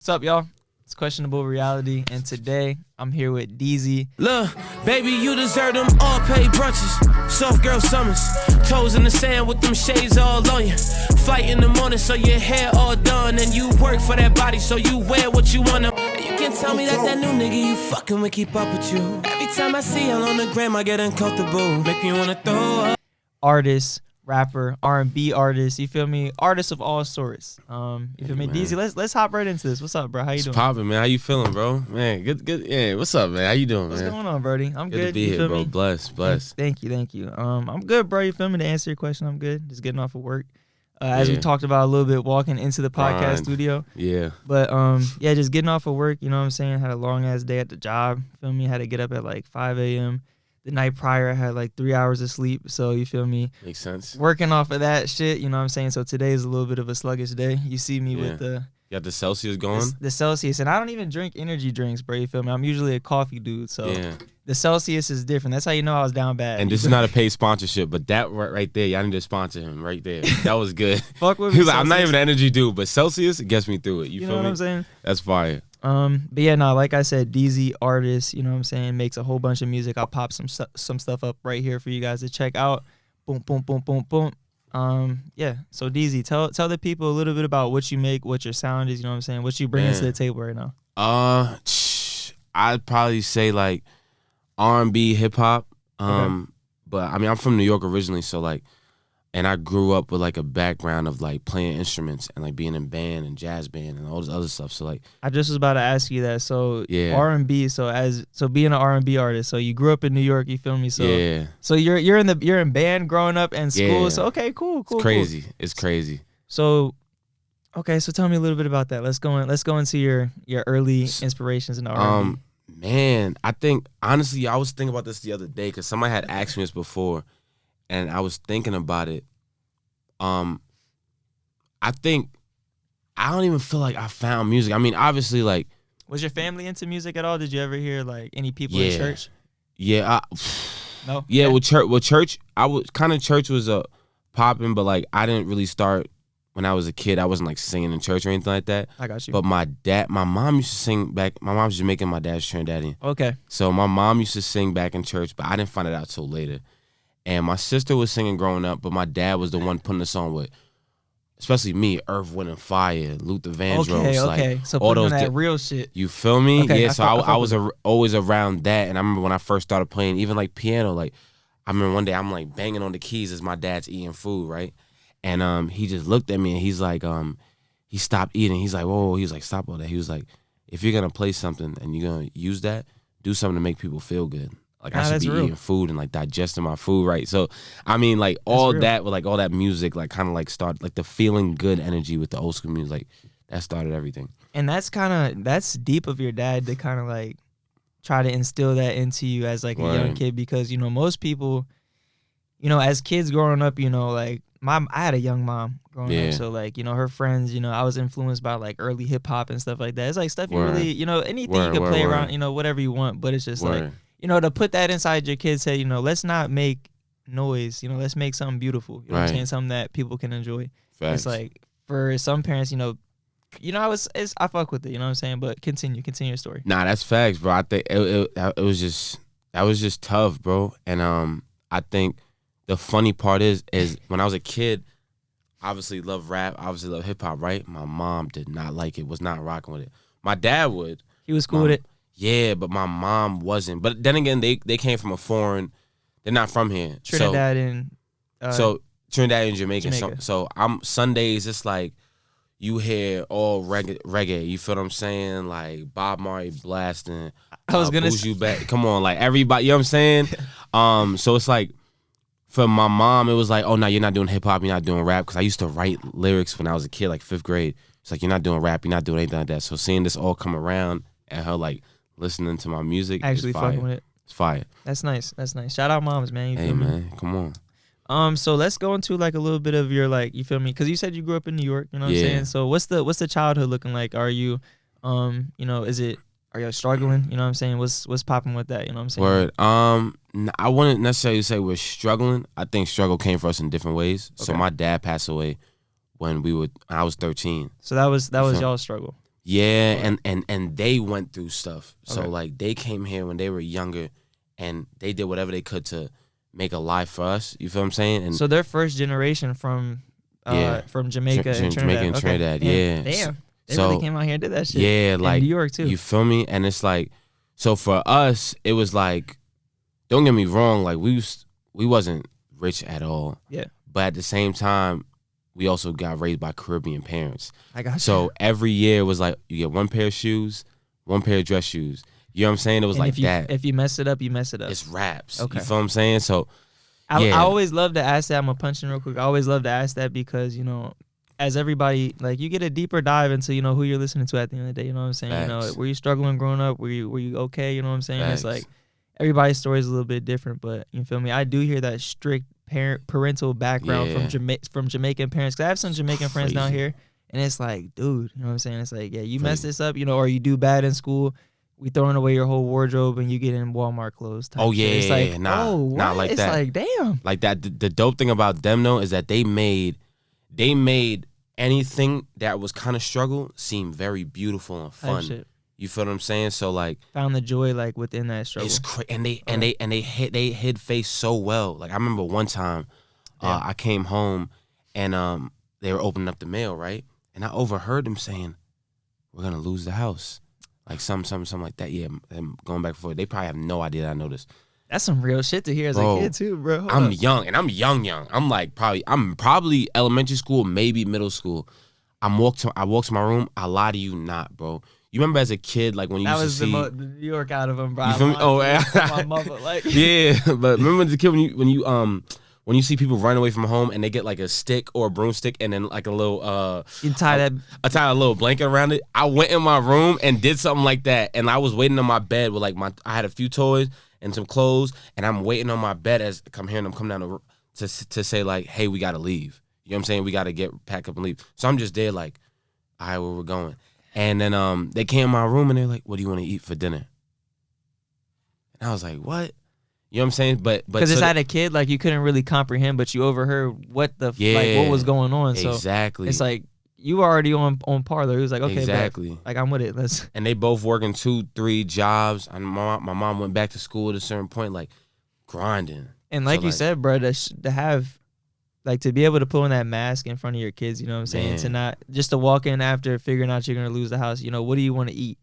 What's up, y'all? It's Questionable Reality, and today I'm here with Deezy. Look, baby, you deserve them all-paid brunches. Soft girl summers, toes in the sand with them shades all on you. Flight in the morning, so your hair all done, and you work for that body, so you wear what you wanna. And you can tell me that new nigga you fucking with keep up with you. Every time I see him on the gram, I get uncomfortable. Make me wanna throw up. Artist, rapper, R&B artist, you feel me? Artists of all sorts. You feel me? Man. Deezy, let's hop right into this. What's up, bro? How you It's doing? poppin', man. How you feeling, bro? Man, good. Yeah, what's up, man? How you doing, What's man? going on, Brody? I'm Good good. to be You here, feel bro. me? Bless. Thank you. I'm good, bro. You feel me? To answer your question, I'm good. Just getting off of work. As we Yeah. talked about a little bit, walking into the podcast Grind. studio. Yeah. But yeah, just getting off of work, you know what I'm saying? Had a long ass day at the job. Feel me? Had to get up at like 5 a.m. The night prior I had like 3 hours of sleep. So you feel me? Makes sense. Working off of that shit, you know what I'm saying? So today is a little bit of a sluggish day. You see me Yeah. with the You got the Celsius going? Celsius, and I don't even drink energy drinks, bro. You feel me? I'm usually a coffee dude, so Yeah. the Celsius is different. That's how you know I was down bad. And this is not a paid sponsorship, but that right there, y'all need to sponsor him right there. That was good. Fuck with He me, was like, I'm not Celsius. even an energy dude, but Celsius gets me through it. You You feel know me? what I'm saying? That's fire. But yeah, no, like I said, Deezy artist, you know what I'm saying, makes a whole bunch of music. I'll pop some stuff up right here for you guys to check out. Boom, boom, boom, boom, boom. Yeah. So Deezy, tell the people a little bit about what you make, what your sound is. You know what I'm saying? What you bringing to Man. the table right now? I'd probably say like R&B, hip hop. Okay. But I mean, I'm from New York originally, so like, and I grew up with like a background of like playing instruments and like being in band and jazz band and all this other stuff. So like, I just was about to ask you that. So Yeah. R&B. So being an R&B artist. So you grew up in New York. You feel me? So yeah, So you're in band growing up and school. Yeah. So okay, cool. it's crazy. It's crazy. So okay, so tell me a little bit about that. Let's go into your early inspirations in the R&B. Man, I think honestly, I was thinking about this the other day because somebody had asked me this before, and I was thinking about it. I think I don't even feel like I found music. I mean, obviously, like, Was your family into music at all? Did you ever hear like any people in Yeah. church? yeah, No. yeah. Okay. With church, I was kind of church was popping, but like I didn't really start when I was a kid. I wasn't like singing in church or anything like that. I got you. But my mom used to sing back. My mom's Jamaican, my dad's Trinidadian. Okay. So my mom used to sing back in church, but I didn't find it out till later. And my sister was singing growing up, but my dad was the one putting us on with, especially me, Earth, Wind, and Fire, Luther Vandross. Okay. Like, So all putting on those that real shit. you feel me? Okay, Yeah, I so fuck I was with always around that. And I remember when I first started playing, even like piano, like I remember one day I'm like banging on the keys as my dad's eating food, right? And he just looked at me and he's like, he stopped eating. He's like, whoa, he was like, stop all that. He was like, if you're gonna play something and you're gonna use that, do something to make people feel good. Like I should that's be real. eating food and like digesting my food, right? So I mean, like all real. that with like all that music, like kind of like start like the feeling good energy with the old school music, like that started everything. And that's deep of your dad to kind of like try to instill that into you as like a young Word. kid, because you know most people, you know, as kids growing up, you know, like I had a young mom growing Yeah. up, so like, you know, her friends, you know, I was influenced by like early hip hop and stuff like that. It's like stuff you Word. really, you know, anything you Word, can word, play word. around, you know, whatever you want, but it's just like, Word. you know, to put that inside your kid's head, you know, let's not make noise, you know, let's make something beautiful. You know what I'm Right. saying? Something that people can enjoy. Facts. It's like for some parents, you know, I fuck with it, you know what I'm saying? But continue your story. Nah, that's facts, bro. I think it was just tough, bro. And I think the funny part is when I was a kid, obviously love rap, obviously love hip hop, right? My mom did not like it, was not rocking with it. My dad would. He was cool with it. Yeah, but my mom wasn't. But then again, they came from a foreign. They're not from here. Trinidad and So Trinidad and Jamaica. Jamaica. So I'm Sundays. It's like you hear all reggae. You feel what I'm saying? Like Bob Marley blasting. I was gonna Booze You Back. Come on, like everybody. You know what I'm saying? So it's like for my mom, it was like, oh no, you're not doing hip hop. You're not doing rap. Because I used to write lyrics when I was a kid, like 5th grade. It's like you're not doing rap. You're not doing anything like that. So seeing this all come around and her like listening to my music, actually is fire. fucking with it. It's fire. That's nice. Shout out moms, man. You Hey feel me? man, come on. So let's go into like a little bit of your like, you feel me? Because you said you grew up in New York, you know what I'm Yeah. saying? So what's the childhood looking like? Are you, you know, are you struggling? You know what I'm saying? What's popping with that? You know what I'm saying? Word. I wouldn't necessarily say we're struggling. I think struggle came for us in different ways. So Okay. my dad passed away when I was 13. So that was feel- y'all's struggle. Yeah, and they went through stuff. So Okay. like they came here when they were younger, and they did whatever they could to make a life for us. You feel what I'm saying? And So they're first generation from Jamaica and Trinidad. Jamaica and Okay. Trinidad. Yeah. Damn. They So really came out here and did that shit. yeah, In like New York too. you feel me? And it's like, so for us, it was like, don't get me wrong, like we wasn't rich at all. Yeah. But at the same time, we also got raised by Caribbean parents. I got you. So every year was like, you get one pair of shoes, one pair of dress shoes. You know what I'm saying? It was And like that. If you mess it up, you mess it up. It's raps. Okay. You feel what I'm saying? So I always love to ask that. I'm gonna punch in real quick. I always love to ask that because, as everybody, like, you get a deeper dive into, who you're listening to at the end of the day. You know what I'm saying? Facts. Were you struggling growing up? Were you okay? You know what I'm saying? It's Facts. like everybody's story is a little bit different, but you feel me? I do hear that strict parental background from Jamaican parents. 'Cause I have some Jamaican friends down Crazy. here, and it's like, dude, you know what I'm saying? It's like, yeah, you mess this up, or you do bad in school. We throwing away your whole wardrobe and you get in Walmart clothes. Oh, shit. yeah, It's like, nah, oh, nah, what? like It's that. like, damn. like that, the dope thing about them though is that they made anything that was kind of struggle seem very beautiful and fun. Shit. You feel what I'm saying? So like, Found the joy like within that struggle. it's and they hid face so well. Like I remember one time, I came home and they were opening up the mail, right? And I overheard them saying, "We're gonna lose the house," like something like that. Yeah, and going back and forth. They probably have no idea that I know this. That's some real shit to hear as Bro, a kid too, bro. Hold I'm up. young, and I'm young. I'm probably elementary school, maybe middle school. I walk to my room. I lie to you not, bro. You remember as a kid, like when you That used was to see, the New York out of him, bro. You feel me? Oh, yeah. yeah. My mother, like, yeah. But remember as a kid when you see people run away from home and they get like a stick or a broomstick and then like a little you tie that. I tied a little blanket around it. I went in my room and did something like that, and I was waiting on my bed with I had a few toys and some clothes, and I'm waiting on my bed as I'm hearing them come down to say like, hey, we gotta leave. You know what I'm saying? We gotta pack up and leave. So I'm just there like, all right, where we're going. And then they came in my room and they're like, what do you want to eat for dinner? And I was like, what? You know what I'm saying? But Because it's at a kid, like, you couldn't really comprehend, but you overheard what what was going on. So exactly. it's like you were already on Parlor. He was like, okay, exactly. like, I'm with it. Let's. And they both working 2-3 jobs. And my mom went back to school at a certain point, like grinding. And like So, you like, said, bro, to have, like, to be able to put on that mask in front of your kids, you know what I'm saying? Man. To not just to walk in after figuring out you're gonna lose the house. What do you want to eat?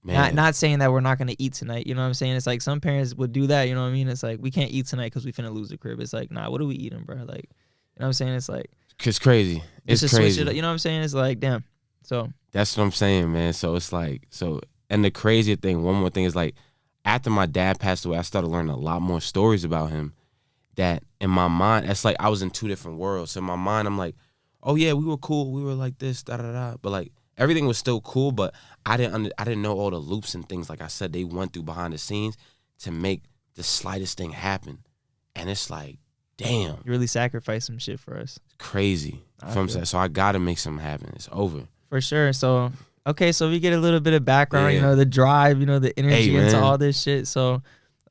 man, Not saying that we're not gonna eat tonight. You know what I'm saying? It's like some parents would do that. You know what I mean? It's like, we can't eat tonight because we finna lose the crib. It's like, nah, what are we eating, bro? Like, you know what I'm saying? It's like, it's crazy. It's just crazy. switch it up. You know what I'm saying? It's like, damn. So That's what I'm saying, man. So it's like, and the crazier thing, one more thing is like, after my dad passed away, I started learning a lot more stories about him that in my mind, it's like I was in 2 different worlds. So in my mind, I'm like, oh yeah, we were cool. We were like this, da-da-da. But like, everything was still cool, but I didn't know all the loops and things, like I said, they went through behind the scenes to make the slightest thing happen. And it's like, damn. you really sacrificed some shit for us. Crazy. So I gotta make something happen. It's over. For sure. So, okay, so we get a little bit of background, Yeah. the drive, the energy Hey, into man. all this shit. So,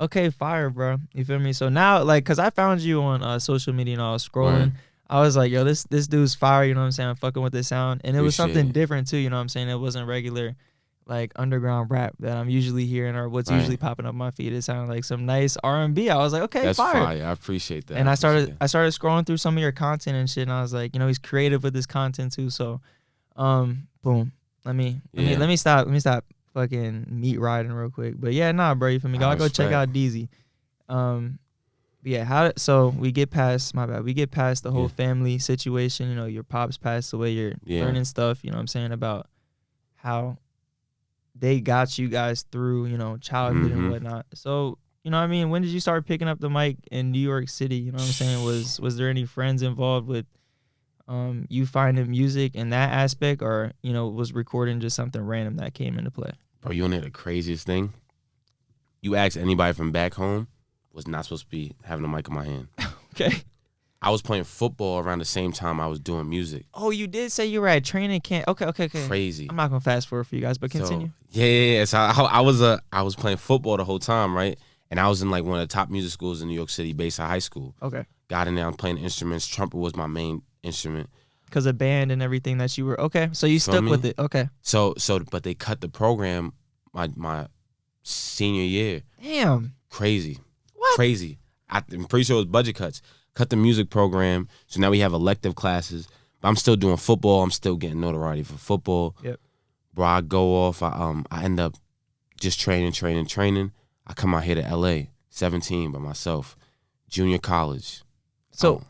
okay, fire, bro. You feel me? So now, like, because I found you on social media and I was scrolling. Right. I was like, yo, this dude's fire, you know what I'm saying? I'm fucking with this sound. And it was Appreciate something it. different, too, you know what I'm saying? It wasn't regular, like, underground rap that I'm usually hearing or what's Right. usually popping up my feed. It sounded like some nice R&B. I was like, okay, That's fire. fire. I appreciate that. And I appreciate started scrolling through some of your content and shit, and I was like, he's creative with his content too. So, boom. Let me stop fucking meat riding real quick. But yeah, nah, bro, you feel me? I'll go check respect. out Deezy. But yeah, so we get past the whole Yeah. family situation. Your pops passed away. You're Yeah. learning stuff. You know what I'm saying, about how they got you guys through, childhood and Mhm. whatnot. So, what I mean, when did you start picking up the mic in New York City? You know what I'm saying? Was there any friends involved with you finding music in that aspect, or was recording just something random that came into play? Bro, you know the craziest thing? You ask anybody from back home, was not supposed to be having a mic in my hand. Okay. I was playing football around the same time I was doing music. Oh, you did say you were at training camp. Okay. Crazy. I'm not gonna fast forward for you guys, but continue. So, yeah. So I was playing football the whole time, right? And I was in like one of the top music schools in New York City, Bayside High School. Okay. Got in there, I'm playing instruments. Trumpet was my main instrument. because of band and everything that you were okay. So you stuck with it. Okay. So but they cut the program my senior year. Damn. Crazy. What? Crazy. I'm pretty sure it was budget cuts. Cut the music program. So now we have elective classes. But I'm still doing football. I'm still getting notoriety for football. Yep. Bro, I go off. I end up just training. I come out here to LA, 17 by myself, junior college. So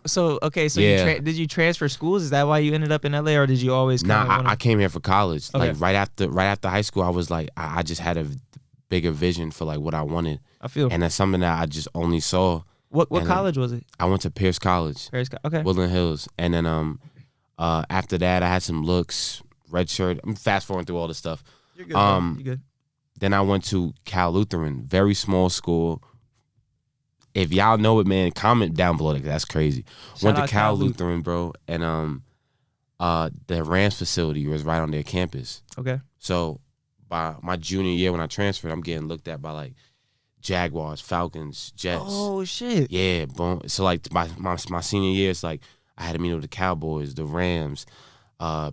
okay. So Yeah. did you transfer schools? Is that why you ended up in LA, or did you always? I came here for college. Okay. Like right after high school, I was like, I just had a bigger vision for like what I wanted, I feel. and that's something that I just only saw. What and college was it? I went to Pierce College, Okay. Woodland Hills, and then after that, I had some looks, red shirt. I'm fast forwarding through all this stuff. You're good. You're good. Then I went to Cal Lutheran, very small school. If y'all know it, man, comment down below. Like, that's crazy. Went to Cal Lutheran, bro, and the Rams facility was right on their campus. Okay. So by my junior year when I transferred, I'm getting looked at by like Jaguars, Falcons, Jets. Oh shit. Yeah, boom. So like my senior year, it's like I had to meet with the Cowboys, the Rams,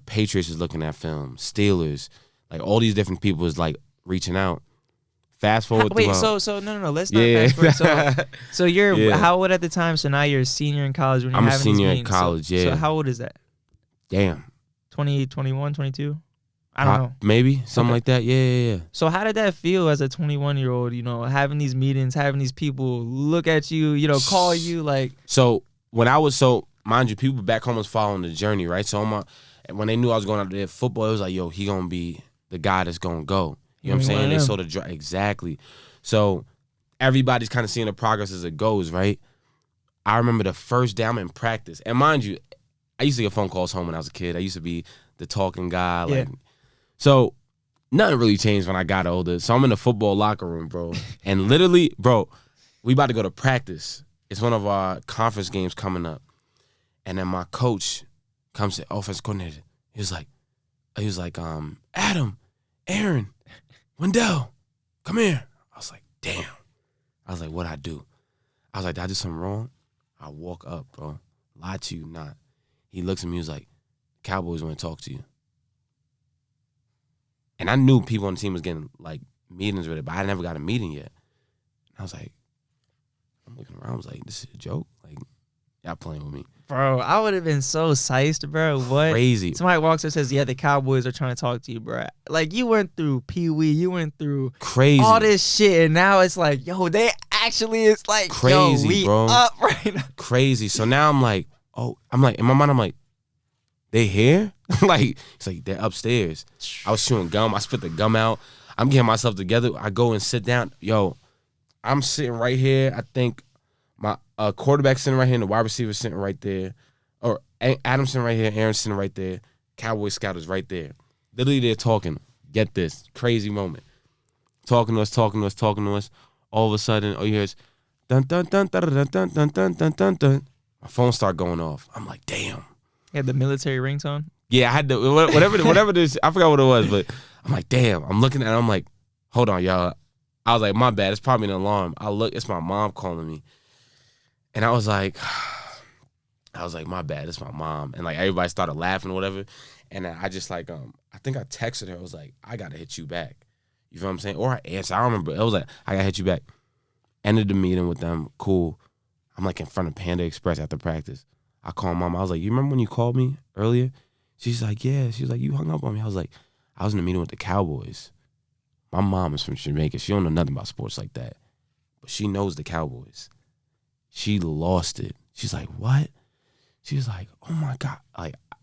Patriots is looking at film, Steelers, like all these different people is like reaching out. Fast forward. Wait, throughout. so no. Let's not fast forward. So you're how old at the time? So now you're a senior in college when you're I'm a having senior these in meetings. college. So how old is that? Damn. 20, 21, 22? I don't know. Maybe something like that. Yeah. So how did that feel as a 21-year-old? You know, having these meetings, having these people look at you, you know, call you like. So mind you, people back home was following the journey, right? So when they knew I was going out there football, it was like, yo, he gonna be the guy that's gonna go. You know what I'm saying? They saw the exactly. So everybody's kind of seeing the progress as it goes, right? I remember the first day I'm in practice, and mind you, I used to get phone calls home when I was a kid. I used to be the talking guy, like. So nothing really changed when I got older. So I'm in the football locker room, bro, and literally, bro, we about to go to practice. It's one of our conference games coming up, and then my coach comes to offensive coordinator. He was like, Adam, Aaron, Wendell, come here. I was like, damn. I was like, what'd I do? I was like, did I do something wrong? I walk up, bro. Lie to you not. He looks at me, he was like, Cowboys want to talk to you. And I knew people on the team was getting, like, meetings with it, but I never got a meeting yet. And I was like, I'm looking around, I was like, this is a joke? Like, y'all playing with me. Bro, I would have been so psyched, bro. What? Crazy. Somebody walks up and says, yeah, the Cowboys are trying to talk to you, bro. Like, you went through Pee-wee, you went through crazy all this shit, and now it's like, yo, they actually, it's like, crazy, yo, we bro. up right now. Crazy. So now I'm like, in my mind, I'm like, they here? Like, it's like, they're upstairs. I was chewing gum. I spit the gum out. I'm getting myself together. I go and sit down. Yo, I'm sitting right here. I think my quarterback sitting right here and the wide receiver sitting right there. Or Adam sitting right here, Aaron sitting right there. Cowboy Scout is right there. Literally, they're talking. Get this. Crazy moment. Talking to us. All of a sudden, all you hear is, dun, dun, dun, dun, dun, dun, dun, dun, dun, dun, dun. My phone started going off. I'm like, damn. You had the military ringtone? Yeah, I had the whatever this. I forgot what it was, but I'm like, damn. I'm looking at it. I'm like, hold on, y'all. I was like, my bad. It's probably an alarm. I look. It's my mom calling me, and I was like, my bad. It's my mom. And like everybody started laughing or whatever, and I just like I think I texted her. I was like, I gotta hit you back. You feel what I'm saying? Or I answered. I don't remember. It was like, I gotta hit you back. Ended the meeting with them. Cool. I'm like in front of Panda Express after practice. I call mom. I was like, you remember when you called me earlier? She's like, yeah. She was like, you hung up on me. I was like, I was in a meeting with the Cowboys. My mom is from Jamaica. She don't know nothing about sports like that. But she knows the Cowboys. She lost it. She's like, what? She was like, oh my God.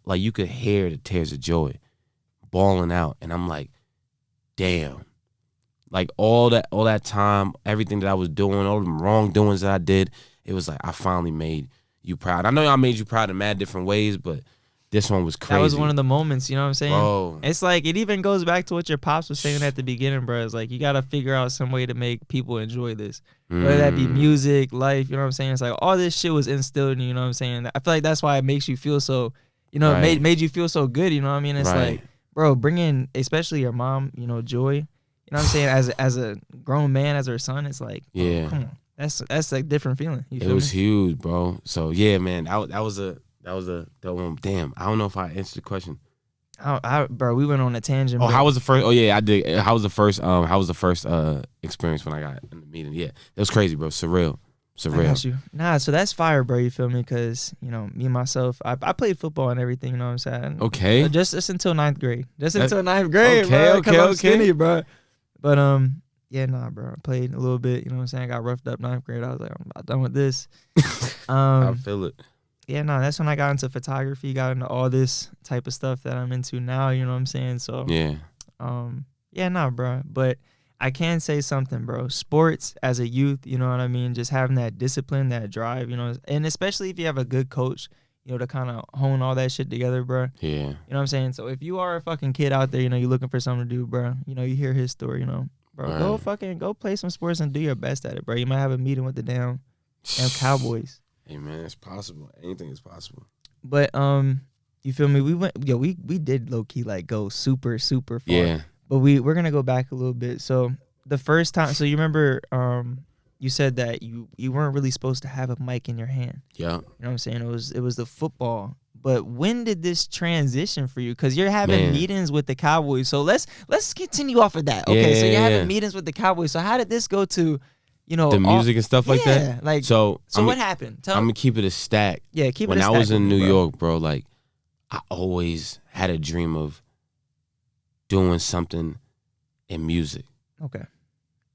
Like you could hear the tears of joy bawling out. And I'm like, damn. Like all that time, everything that I was doing, all the wrongdoings that I did, it was like I finally made you proud. I know I made you proud in mad different ways, but this one was crazy. That was one of the moments, you know what I'm saying? Bro. It's like, it even goes back to what your pops was saying at the beginning, bro. It's like, you got to figure out some way to make people enjoy this. Whether that be music, life, you know what I'm saying? It's like, all this shit was instilled in you, you know what I'm saying? I feel like that's why it makes you feel so, you know, Right. made you feel so good, you know what I mean? It's Right. like, bro, bring in, especially your mom, you know, joy. You know what I'm saying? As a grown man, as her son, it's like, Yeah. come on. That's like a different feeling. You It feel was me? huge, bro. So yeah, man, that was a That was the one. Damn, I don't know if I answered the question. Bro, we went on a tangent. Oh, bro. how was the first? Oh yeah, I did. How was the first? How was the first experience when I got in the meeting? Yeah, it was crazy, bro. Surreal. I got you. Nah, so that's fire, bro. You feel me? Because, you know, me myself, I played football and everything, you know what I'm saying? Okay. Just until 9th grade. Until 9th grade, okay, bro. I'm skinny, bro. But, yeah, nah, bro. I played a little bit, you know what I'm saying? I got roughed up 9th grade. I was like, I'm about done with this. I feel it. Yeah, nah, that's when I got into photography, got into all this type of stuff that I'm into now, you know what I'm saying? So, yeah, nah, bro. But I can say something, bro. Sports as a youth, you know what I mean? Just having that discipline, that drive, you know, and especially if you have a good coach, you know, to kind of hone all that shit together, bro. Yeah. You know what I'm saying? So if you are a fucking kid out there, you know, you're looking for something to do, bro. You know, you hear his story, you know, bro, go play some sports and do your best at it, bro. You might have a meeting with the damn Cowboys. Hey man, it's possible. Anything is possible. But you feel me? We did low key like go super far. Yeah. But we're gonna go back a little bit. So the first time, so you remember, you said that you weren't really supposed to have a mic in your hand. Yeah. You know what I'm saying? It was the football. But when did this transition for you? Because you're having meetings with the Cowboys. So let's continue off of that. Okay, so you're having meetings with the Cowboys. So how did this go to, you know, the music and stuff like that? Like, so what happened? I'm gonna keep it a stack. Yeah, keep it when a stack. When I was in New bro. York, bro, like I always had a dream of doing something in music. Okay.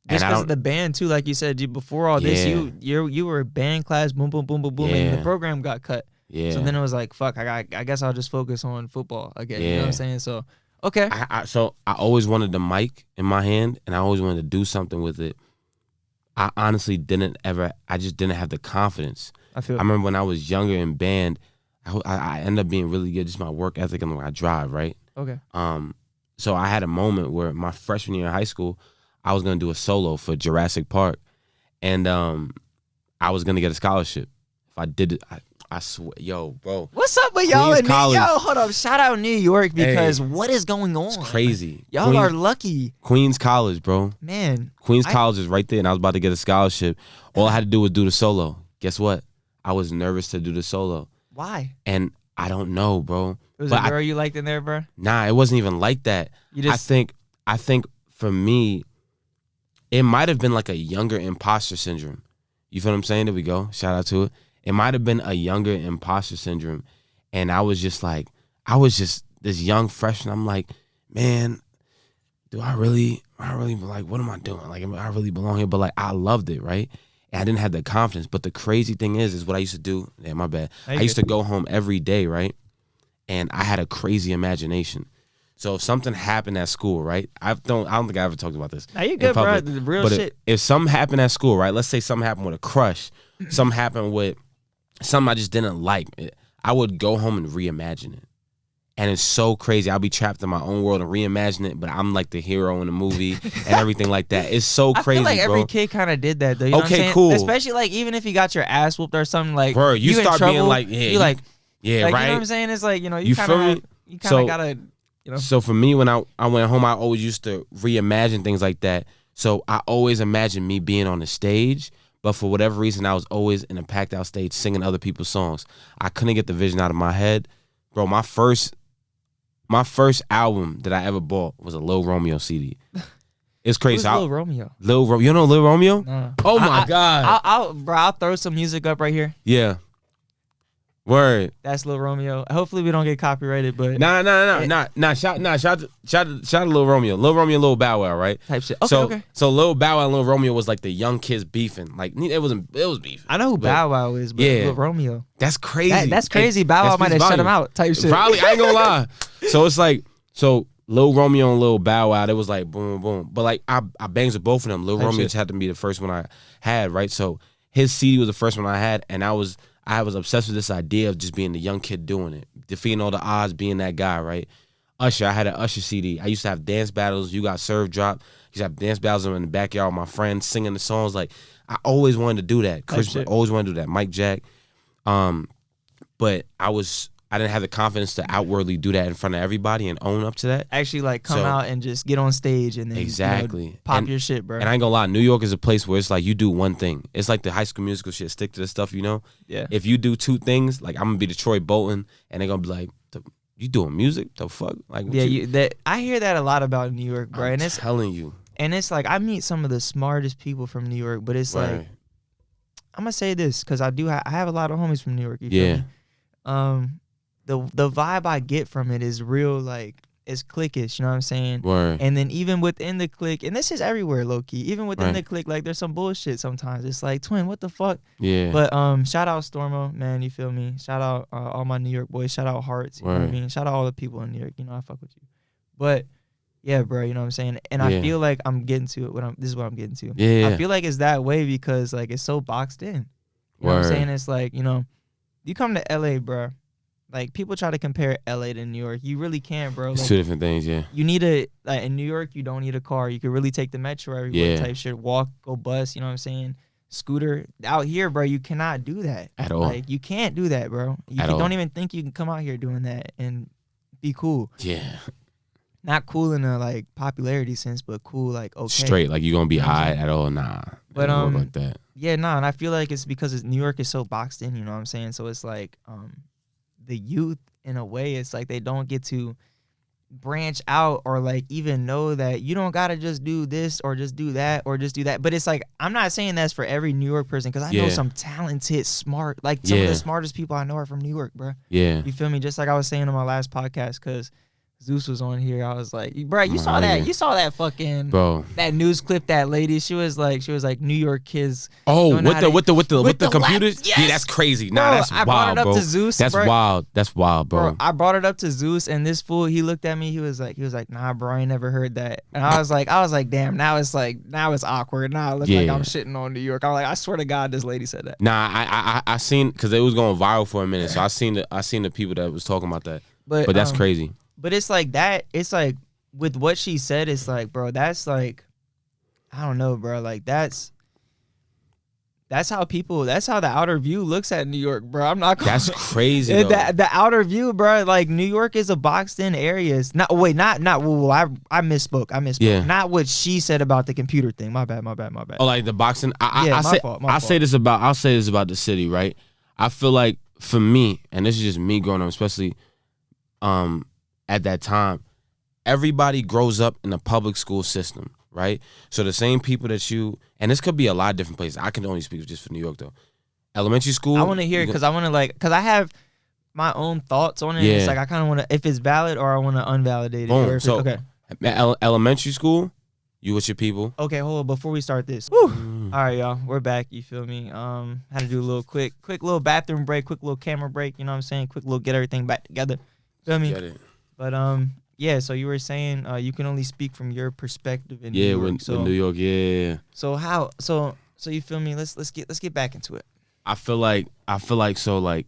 Just because of the band too, like you said, before all this, you were band class, boom, boom, boom, boom, boom, and the program got cut. Yeah. So then it was like, fuck, I guess I'll just focus on football again. You know what I'm saying? So, okay. So I always wanted the mic in my hand, and I always wanted to do something with it. I honestly I just didn't have the confidence. I remember when I was younger in band, I ended up being really good, just my work ethic and when I drive, right? Okay. So I had a moment where my freshman year in high school, I was gonna do a solo for Jurassic Park, and I was gonna get a scholarship. If I did it, I swear, yo, bro. What's up with y'all in New York? Yo, hold up. Shout out New York because what is going on? It's crazy. Y'all are lucky. Queens College, bro. Man. Queens College is right there, and I was about to get a scholarship. All I had to do was do the solo. Guess what? I was nervous to do the solo. Why? And I don't know, bro. It was a girl you liked in there, bro? Nah, it wasn't even like that. I think for me, it might have been like a younger imposter syndrome. You feel what I'm saying? There we go. Shout out to it. It might have been a younger imposter syndrome. And I was just this young freshman. I'm like, man, do I really like, what am I doing? Like, I really belong here? But like, I loved it, right? And I didn't have the confidence. But the crazy thing is what I used to do. Yeah, my bad. I used to go home every day, right? And I had a crazy imagination. So if something happened at school, right? I don't think I ever talked about this. Now you good, bro. The real shit. If something happened at school, right? Let's say something happened with a crush. Something happened with something I just didn't like. I would go home and reimagine it. And it's so crazy. I'll be trapped in my own world and reimagine it, but I'm like the hero in the movie and everything like that. It's so crazy, I feel like bro. every kid kind of did that, though. You know what I'm saying? Cool. Especially like even if you got your ass whooped or something, like bro, you start in trouble, being like, you like, yeah, like, right. You know what I'm saying? It's like, you know, you kind of gotta, you know. So for me, when I went home, I always used to reimagine things like that. So I always imagined me being on the stage. But for whatever reason, I was always in a packed out stage singing other people's songs. I couldn't get the vision out of my head. Bro, my first album that I ever bought was a Lil Romeo CD. It's crazy. Who's Lil Romeo? You know Lil Romeo? No. Oh my God. I'll throw some music up right here. Yeah. Word. That's Lil Romeo. Hopefully we don't get copyrighted, but Nah. Shout to Lil Romeo. Lil Romeo and Lil Bow Wow, right? Type shit. Okay. So Lil Bow Wow and Lil Romeo was like the young kids beefing. Like it was beefing. I know who Bow Wow is, but Lil Romeo. That's crazy. That's crazy. Bow Wow might have shut him out. Type shit. Probably. I ain't gonna lie. So it's like Lil Romeo and Lil Bow Wow. It was like boom, boom. But like I bangs with both of them. Lil Romeo just had to be the first one I had, right? So his CD was the first one I had, and I was obsessed with this idea of just being the young kid doing it, defeating all the odds, being that guy, right? Usher, I had an Usher CD. I used to have dance battles. You Got Served drop. I used to have dance battles in the backyard with my friends singing the songs. Like, I always wanted to do that. Chris always wanted to do that. Mike Jack. But I was I didn't have the confidence to outwardly do that in front of everybody and own up to that. Actually, like come out and just get on stage and then exactly pop your shit, bro. And I ain't gonna lie, New York is a place where it's like you do one thing. It's like the High School Musical shit. Stick to the stuff, you know. Yeah. If you do two things, like I'm gonna be the Troy Bolton, and they're gonna be like, "You doing music? The fuck?" Like, yeah, I hear that a lot about New York, bro. And it's telling you. And it's like I meet some of the smartest people from New York, but it's like I'm gonna say this because I have a lot of homies from New York. You feel me? The vibe I get from it is real, like it's cliquish. You know what I'm saying? Word. And then even within the clique, and this is everywhere, low key. Even within the clique, like there's some bullshit sometimes. It's like, twin, what the fuck? Yeah. But shout out Stormo, man. You feel me? Shout out all my New York boys. Shout out Hearts. You know what I mean? Shout out all the people in New York. You know I fuck with you. But yeah, bro. You know what I'm saying? And I feel like I'm getting to it. This is what I'm getting to. Yeah. I feel like it's that way because like it's so boxed in. You know what I'm saying? It's like, you know, you come to LA, bro. Like people try to compare LA to New York. You really can't, bro. It's like, two different things, yeah. You need in New York, you don't need a car. You could really take the metro everywhere type shit. Walk, go bus, you know what I'm saying? Scooter. Out here, bro, you cannot do that. At all. Like you can't do that, bro. Don't even think you can come out here doing that and be cool. Yeah. Not cool in a like popularity sense, but cool like okay. Straight, like you gonna be alright at all? Nah. But like that. Yeah, nah, and I feel like it's because New York is so boxed in, you know what I'm saying? So it's like the youth in a way, it's like they don't get to branch out or like even know that you don't gotta just do this or just do that or just do that. But it's like I'm not saying that's for every New York person because I know some talented, smart, like some of the smartest people I know are from New York, bro. Yeah. You feel me? Just like I was saying on my last podcast, because Zeus was on here. I was like, bro, you saw that? You saw that fucking that news clip? That lady, she was like New York kids. Oh, with the computers? Yes. Yeah, that's crazy. Nah, bro, that's wild, I brought it up bro. to Zeus. That's bro. wild. That's wild, bro. I brought it up to Zeus, and this fool, he looked at me. He was like, nah, bro, I ain't never heard that. And I was like, damn. Now it's awkward. Now it looks like I'm shitting on New York. I'm like, I swear to God, this lady said that. Nah, I seen because it was going viral for a minute, so I seen the people that was talking about that. But that's crazy. But it's like that. It's like with what she said. It's like, bro, that's like, I don't know, bro. Like that's how the outer view looks at New York, bro. I'm not. That's crazy. The outer view, bro. Like New York is a boxed in area. It's not. Wait, not. Well, I misspoke. Yeah. Not what she said about the computer thing. My bad. Oh, like the boxing. My fault. I'll say this about the city, right? I feel like for me, and this is just me growing up, especially, at that time, everybody grows up in the public school system, right? So the same people that and this could be a lot of different places. I can only speak just for New York though. Elementary school. I want to hear it because I want to because I have my own thoughts on it. Yeah. It's like I kind of want to, if it's valid or I want to unvalidate it. Boom. So okay. Elementary school, you with your people. Okay, hold on. Before we start this. All right, y'all. We're back. You feel me? Had to do a little quick little bathroom break, quick little camera break. You know what I'm saying? Quick little get everything back together. Feel me? Get it. But yeah. So you were saying you can only speak from your perspective in New York. With New York, yeah. So how? So you feel me? Let's get back into it. I feel like so like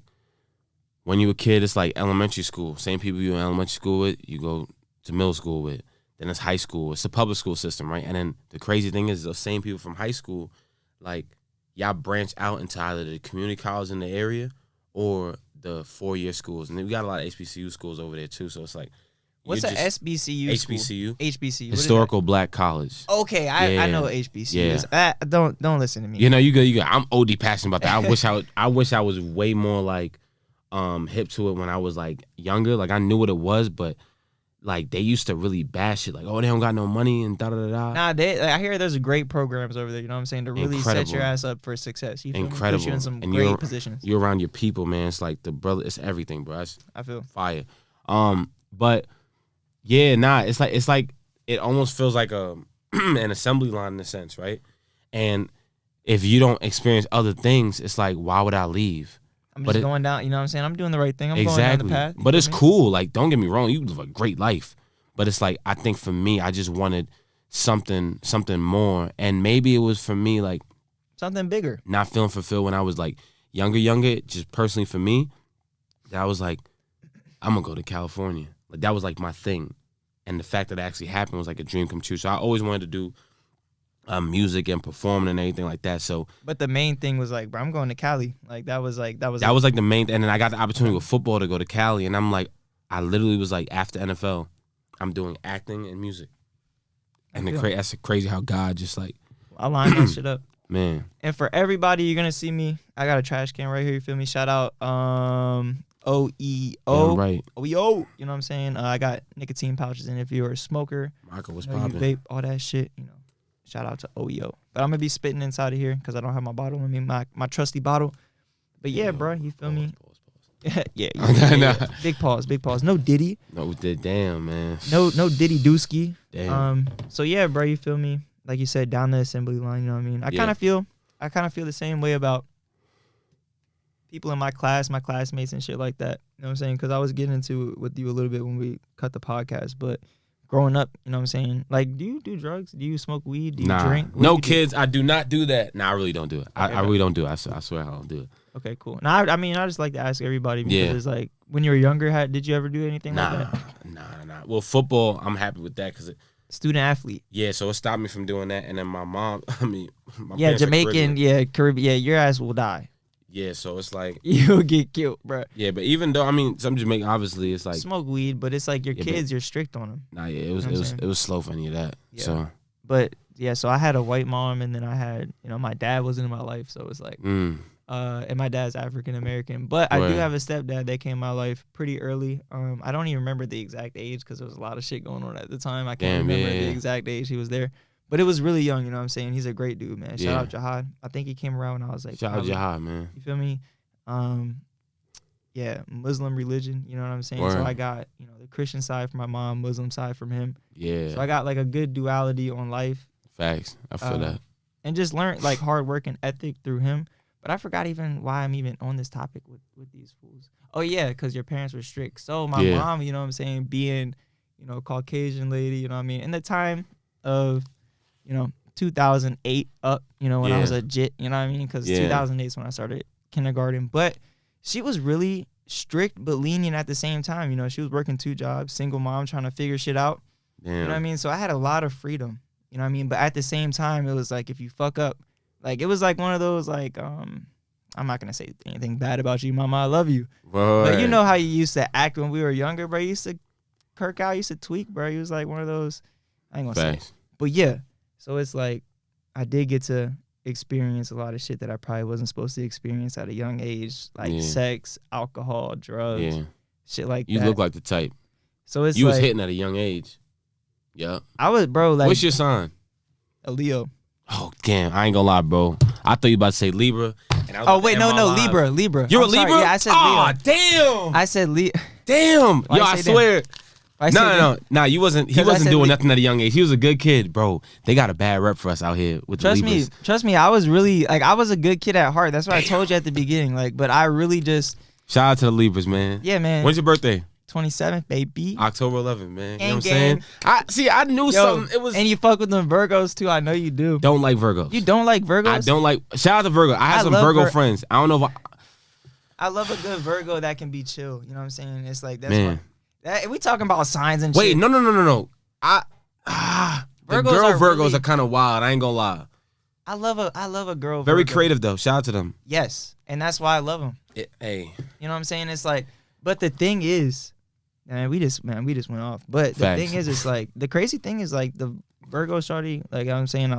when you a kid, it's like elementary school. Same people you in elementary school with, you go to middle school with. Then it's high school. It's the public school system, right? And then the crazy thing is those same people from high school, like y'all branch out into either the community college in the area or the 4-year schools. And then we got a lot of HBCU schools over there too. So it's like, what's an SBCU? HBCU. HBCU. Historical Black College. Okay, I know what HBCU is. Don't listen to me. You know, you go. I'm OD passionate about that. I wish I was way more like hip to it when I was like younger. Like I knew what it was, but like they used to really bash it. Like, oh, they don't got no money and da da da. Nah, I hear there's great programs over there. You know what I'm saying, to really set your ass up for success. You feel incredible. Me? Put you in some great positions. You're around your people, man. It's like the brother. It's everything, bro. I feel fire. But yeah, it's like it almost feels like an assembly line in a sense, right? And if you don't experience other things, it's like, why would I leave? I'm just going down, you know what I'm saying? I'm doing the right thing. I'm going down the path. But it's cool. Like, don't get me wrong. You live a great life. But it's like, I think for me, I just wanted something more. And maybe it was for me, like, something bigger. Not feeling fulfilled when I was like younger, just personally for me, that I was like, I'm going to go to California. Like, that was like my thing. And the fact that it actually happened was like a dream come true. So I always wanted to do music and performing and everything like that. So, But the main thing was like, bro, I'm going to Cali. Like that was like that was like the main thing. And then I got the opportunity with football to go to Cali, and I'm like, I literally was like, after NFL, I'm doing acting and music. And that's crazy how God just like, I lined that shit up. man. And for everybody, you're gonna see me. I got a trash can right here. You feel me? Shout out OEO. Yeah, right. OEO. You know what I'm saying? I got nicotine pouches in if you're a smoker. Michael was you popping. vape, all that shit. You know. Shout out to OEO. But I'm gonna be spitting inside of here because I don't have my bottle with me, my trusty bottle. But yeah, bro, you feel me? Yeah. Big pause. No Diddy. No, damn, man. No Diddy Dooski. Damn. So yeah, bro, you feel me? Like you said, down the assembly line, you know what I mean? I kind of feel the same way about people in my class, my classmates and shit like that. You know what I'm saying? Because I was getting into it with you a little bit when we cut the podcast, but growing up, you know what I'm saying? Like, do you do drugs? Do you smoke weed? Do you drink? No, kids, I do not do that. Nah, I really don't do it. I really don't do it. I swear I don't do it. Okay, cool. Now, I mean, I just like to ask everybody because it's like, when you were younger, did you ever do anything like that? Nah. Well, football, I'm happy with that because student athlete. Yeah, so it stopped me from doing that. And then my mom, my Jamaican, Caribbean, your ass will die. Yeah, so it's like you'll get killed, bro. Yeah, but even though some Jamaican, obviously it's like smoke weed, but it's like your kids, you're strict on them. Nah, yeah, it was slow for any of that. Yeah. So, but yeah, so I had a white mom, and then I had my dad wasn't in my life, so it's like, and my dad's African American, but I do have a stepdad that came in my life pretty early. I don't even remember the exact age because there was a lot of shit going on at the time. I can't remember the exact age he was there. But it was really young, you know what I'm saying? He's a great dude, man. Shout out Jihad. I think he came around when I was like, shout out Jihad, man. You feel me? Muslim religion, you know what I'm saying? So I got, the Christian side from my mom, Muslim side from him. Yeah. So I got like a good duality on life. Facts. I feel that. And just learned like hard work and ethic through him. But I forgot even why I'm even on this topic with these fools. Oh yeah, because your parents were strict. So my mom, you know what I'm saying, being, Caucasian lady, you know what I mean? In the time of 2008 up, when I was a jit, you know what I mean? Because 2008 is when I started kindergarten. But she was really strict but lenient at the same time. She was working 2 jobs, single mom, trying to figure shit out. Damn. You know what I mean? So I had a lot of freedom, you know what I mean? But at the same time, it was like if you fuck up, like it was like one of those like, I'm not going to say anything bad about you, mama, I love you. Boy. But you know how you used to act when we were younger, bro? You used to kirk out, used to tweak, bro. He was like one of those, I ain't going to say it. But yeah. So it's like I did get to experience a lot of shit that I probably wasn't supposed to experience at a young age, like sex, alcohol, drugs, shit like that. You look like the type. So it's you was hitting at a young age. Yeah. I was, bro. Like, what's your sign? A Leo. Oh damn! I ain't gonna lie, bro. I thought you about to say Libra. And no, Libra. You're a Libra? Yeah, I said Leo. Oh damn! I said Leo. Damn! Yo, I swear. No. You wasn't. He wasn't doing nothing at a young age. He was a good kid, bro. They got a bad rep for us out here with the Libras. Trust me. I was really I was a good kid at heart. That's what I told you at the beginning. But I really just. Shout out to the Libras, man. Yeah, man. When's your birthday? 27th, baby. October 11th, man. You know what I'm saying? I knew something. It was. And you fuck with them Virgos too. I know you do. Don't like Virgos. You don't like Virgos? I don't like. Shout out to Virgo. I have some Virgo friends. I don't know if I love a good Virgo that can be chill. You know what I'm saying? It's like that's man. We talking about signs and shit. Wait, no. The girl Virgos are kind of wild. I ain't gonna lie. I love a girl. Very Virgo. creative though. Shout out to them. Yes, and that's why I love them. Hey, you know what I'm saying? It's like, but the thing is, we just went off. But the thing is, it's like the crazy thing is like the Virgo shawty. Like I'm saying,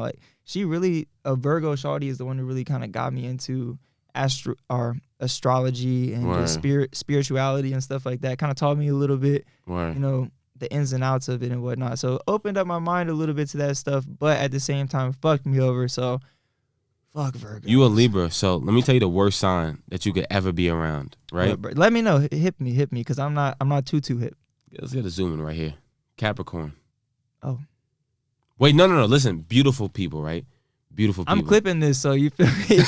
she really a Virgo shawty is the one who really kind of got me into astrology and just spirituality and stuff like that. Kind of taught me a little bit, the ins and outs of it and whatnot. So opened up my mind a little bit to that stuff, but at the same time fucked me over. So fuck Virgo. You a Libra, so let me tell you the worst sign that you could ever be around, right? Let me know. Hit me, because I'm not too hip. Let's get a zoom in right here. Capricorn. Oh. Wait, no. Listen, beautiful people, right? Beautiful people. I'm clipping this, so you feel me?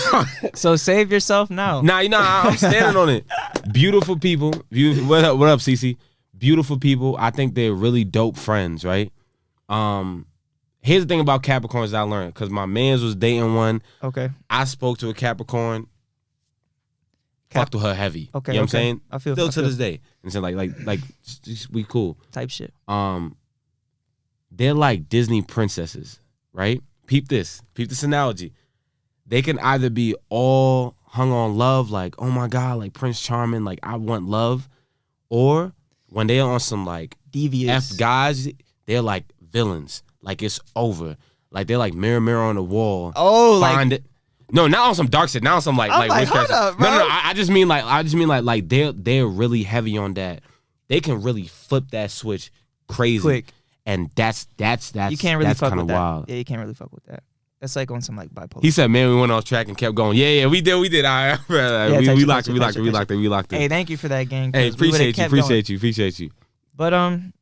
So save yourself now. Nah, I'm standing on it. Beautiful people. What up, Cece? Beautiful people. I think they're really dope friends, right? Here's the thing about Capricorns that I learned, because my mans was dating one. Okay. I spoke to a Capricorn. Fucked with her heavy. Okay. You know what I'm saying? I feel still to this day. And so like we cool. Type shit. They're like Disney princesses, right? peep this analogy. They can either be all hung on love, like, oh my God, like Prince Charming, like I want love, or when they're on some like Devious. F guys, they're like villains, like it's over, like they're like mirror on the wall. Oh, find like it. No, not on some dark shit. Not on some like hold witchcraft. up, bro. No. I just mean like they're really heavy on that. They can really flip that switch crazy quick. And that's You can't really fuck with that. wild. Yeah, you can't really fuck with that. That's like on some like bipolar. He said, "Man, we went off track and kept going. Yeah, we did. All right, Yeah, we locked it. Hey, thank you for that, gang. Hey, 'cause we would've kept going. appreciate you. But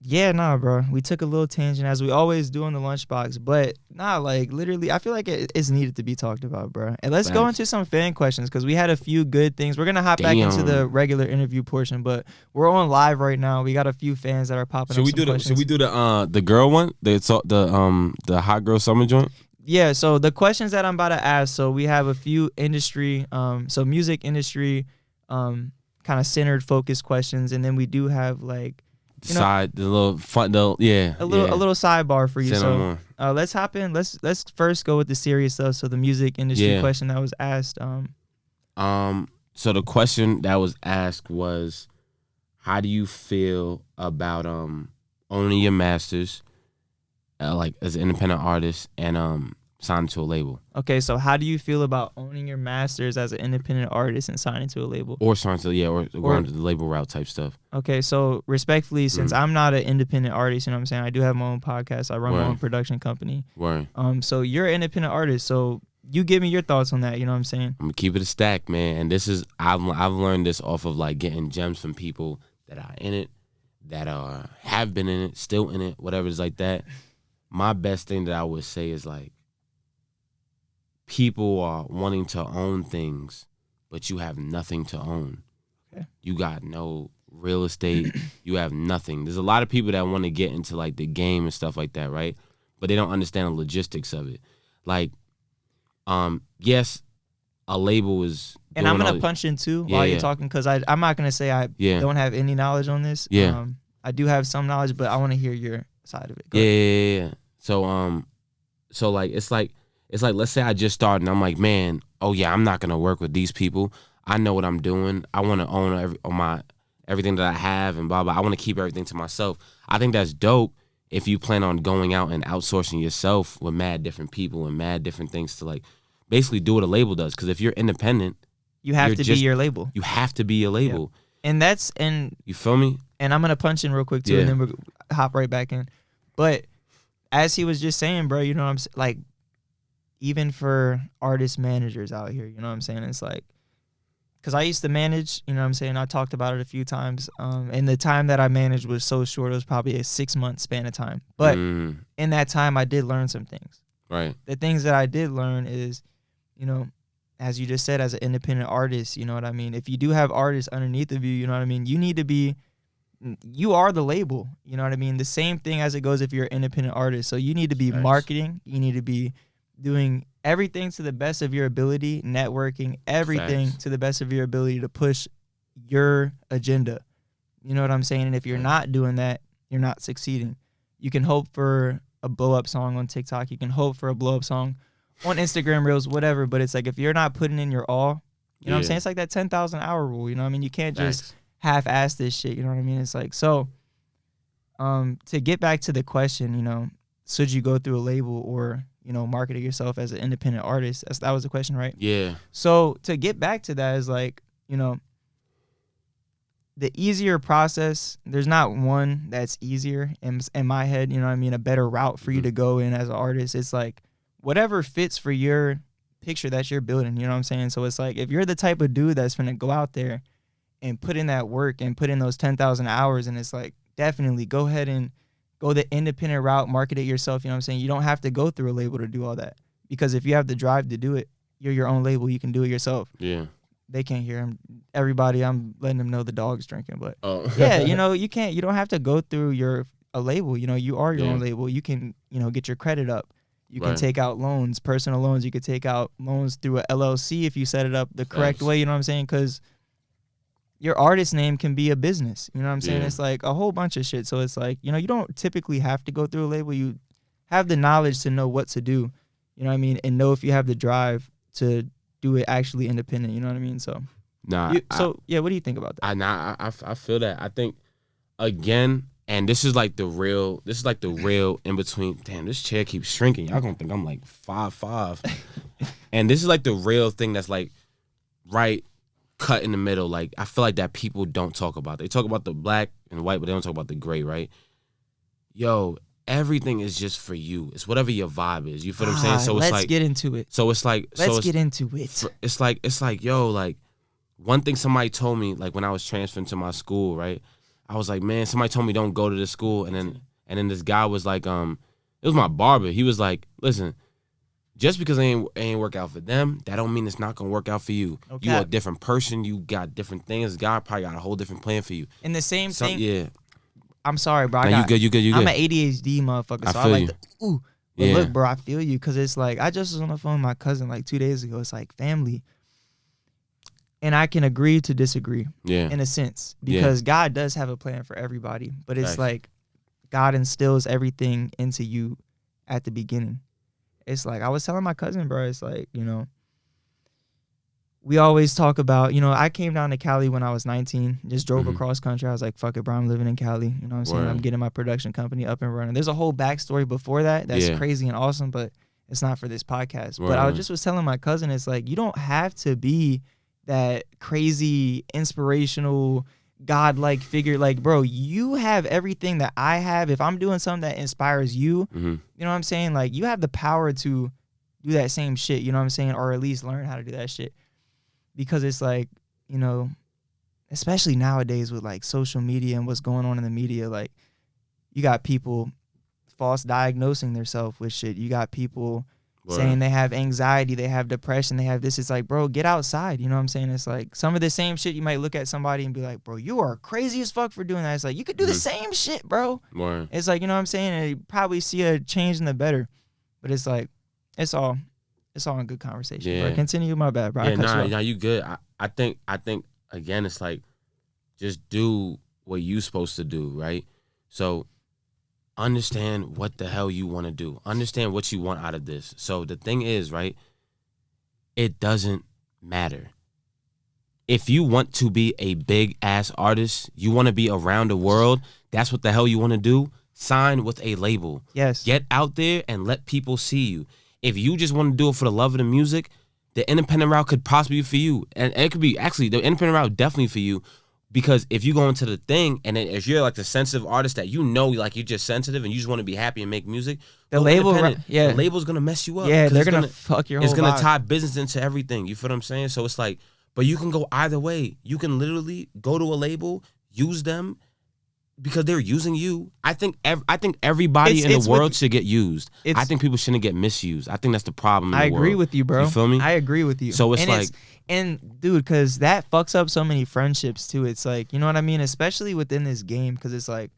yeah, nah, bro. We took a little tangent as we always do in the Lunchbox. But nah, like literally, I feel like it's needed to be talked about, bro. And let's go into some fan questions because we had a few good things. We're gonna hop back into the regular interview portion, but we're on live right now. We got a few fans that are popping. Should we do the girl one? The hot girl summer joint? Yeah. So the questions that I'm about to ask. So we have a few industry, so music industry, kind of centered, focused questions, and then we do have like. The little fun, a little sidebar for you. So let's hop in. Let's first go with the serious stuff. So the music industry question that was asked. So the question that was asked was, how do you feel about owning your masters, like as an independent artist and signing to a label? Okay, so how do you feel about owning your masters as an independent artist and signing to a label? Or signing to or going to the label route type stuff. Okay, so respectfully, since I'm not an independent artist, you know what I'm saying? I do have my own podcast. I run my own production company. Word. So you're an independent artist, so you give me your thoughts on that, you know what I'm saying? I'm gonna keep it a stack, man. And this is I've learned this off of like getting gems from people that are in it, that have been in it, still in it, whatever it's like that. My best thing that I would say is like, people are wanting to own things, but you have nothing to own. Okay. You got no real estate. You have nothing. There's a lot of people that want to get into like the game and stuff like that, right? But they don't understand the logistics of it. Like, yes, a label is. And I'm gonna punch in too while you're talking, because I'm not gonna say I don't have any knowledge on this. Yeah. I do have some knowledge, but I want to hear your side of it. Yeah. So like it's like let's say I just started and I'm like, man, oh yeah, I'm not gonna work with these people. I know what I'm doing. I want to own everything that I have and blah blah. I want to keep everything to myself. I think that's dope if you plan on going out and outsourcing yourself with mad different people and mad different things to like basically do what a label does. Because if you're independent, you have to be your label. You have to be your label. Yeah. And you feel me? And I'm gonna punch in real quick too, and then we'll hop right back in. But as he was just saying, bro, you know what I'm saying? Like, even for artist managers out here, you know what I'm saying? It's like, because I used to manage, you know what I'm saying? I talked about it a few times. And the time that I managed was so short, it was probably a 6-month span of time. But in that time, I did learn some things. Right. The things that I did learn is, you know, as you just said, as an independent artist, you know what I mean? If you do have artists underneath of you, you know what I mean? You need to be, you are the label, you know what I mean? The same thing as it goes if you're an independent artist. So you need to be marketing, you need to be doing everything to the best of your ability, networking, everything to the best of your ability to push your agenda. You know what I'm saying? And if you're not doing that, you're not succeeding. You can hope for a blow-up song on TikTok. You can hope for a blow-up song on Instagram Reels, whatever. But it's like, if you're not putting in your all, you know what I'm saying? It's like that 10,000 hour rule, you know what I mean? You can't just half-ass this shit, you know what I mean? It's like, so to get back to the question, you know, should you go through a label or, you know, market yourself as an independent artist? That was the question, right? Yeah. So to get back to that is like, you know, the easier process, there's not one that's easier in my head, you know what I mean? A better route for you to go in as an artist. It's like whatever fits for your picture that you're building, you know what I'm saying? So it's like, if you're the type of dude that's going to go out there and put in that work and put in those 10,000 hours, and it's like, definitely go ahead and go the independent route, market it yourself, you know what I'm saying? You don't have to go through a label to do all that. Because if you have the drive to do it, you're your own label, you can do it yourself. Yeah. They can't hear him. Everybody, I'm letting them know the dog's drinking. But yeah, you know, you don't have to go through a label. You know, you are your own label. You can, you know, get your credit up. You can take out loans, personal loans. You could take out loans through a LLC if you set it up the correct way, you know what I'm saying? Because your artist name can be a business. You know what I'm saying? It's like a whole bunch of shit. So it's like, you know, you don't typically have to go through a label. You have the knowledge to know what to do. You know what I mean? And know if you have the drive to do it actually independent. You know what I mean? So, Nah. what do you think about that? I feel that. I think again, and this is like the real in between. Damn, this chair keeps shrinking. Y'all gonna think I'm like 5'5". And this is like the real thing that's like right cut in the middle. Like I feel like that people don't talk about. They talk about the black and white, but they don't talk about the gray, right? Yo, everything is just for you. It's whatever your vibe is. You feel what I'm saying? So it's let's get into it. So it's like let's get into it. It's like yo, like one thing somebody told me, like when I was transferring to my school, right? I was like, man, somebody told me don't go to this school, and then this guy was like, it was my barber. He was like, listen, just because it ain't work out for them, that don't mean it's not gonna work out for you. Okay. You a different person. You got different things. God probably got a whole different plan for you. And the same thing. Yeah. I'm sorry, bro. You good. I'm an ADHD motherfucker, so I like to, ooh. But yeah. Look, bro, I feel you, because it's like, I just was on the phone with my cousin like 2 days ago. It's like family. And I can agree to disagree, in a sense, because God does have a plan for everybody. But it's like God instills everything into you at the beginning. It's like I was telling my cousin, bro, it's like, you know, we always talk about, you know, I came down to Cali when I was 19, just drove across country. I was like, fuck it, bro, I'm living in Cali. You know what I'm saying? I'm getting my production company up and running. There's a whole backstory before that that's crazy and awesome, but it's not for this podcast. But I was telling my cousin, it's like, you don't have to be that crazy, inspirational, God-like figure. Like, bro, you have everything that I have. If I'm doing something that inspires you, you know what I'm saying? Like, you have the power to do that same shit, you know what I'm saying? Or at least learn how to do that shit. Because it's like, you know, especially nowadays with like social media and what's going on in the media, like you got people false diagnosing themselves with shit. You got people saying they have anxiety, they have depression, they have this. It's like, bro, get outside. You know what I'm saying? It's like some of the same shit you might look at somebody and be like, bro, you are crazy as fuck for doing that. It's like, you could do the same shit, bro. It's like, you know what I'm saying? And you probably see a change in the better. But it's like, it's all in good conversation. Bro. Continue, my bad, bro. Yeah, you good. I think again, it's like just do what you supposed to do, right? So understand what the hell you want to do. Understand what you want out of this. So the thing is, right, it doesn't matter. If you want to be a big ass artist, you want to be around the world, that's what the hell you want to do, sign with a label. Yes. Get out there and let people see you. If you just want to do it for the love of the music, the independent route could possibly be for you. And it could be, actually, the independent route definitely for you. Because if you go into the thing, and then if you're like the sensitive artist that you know, like you're just sensitive and you just want to be happy and make music, the label's gonna mess you up. Yeah, they're gonna fuck your whole It's gonna vibe. tie business into everything. You feel what I'm saying? So it's like, but you can go either way. You can literally go to a label, use them, because they're using you. I think everybody in the world should get used. I think people shouldn't get misused. I think that's the problem in the world. I agree with you, bro. You feel me? I agree with you. So it's like... And dude, because that fucks up so many friendships too. It's like, you know what I mean? Especially within this game, because it's like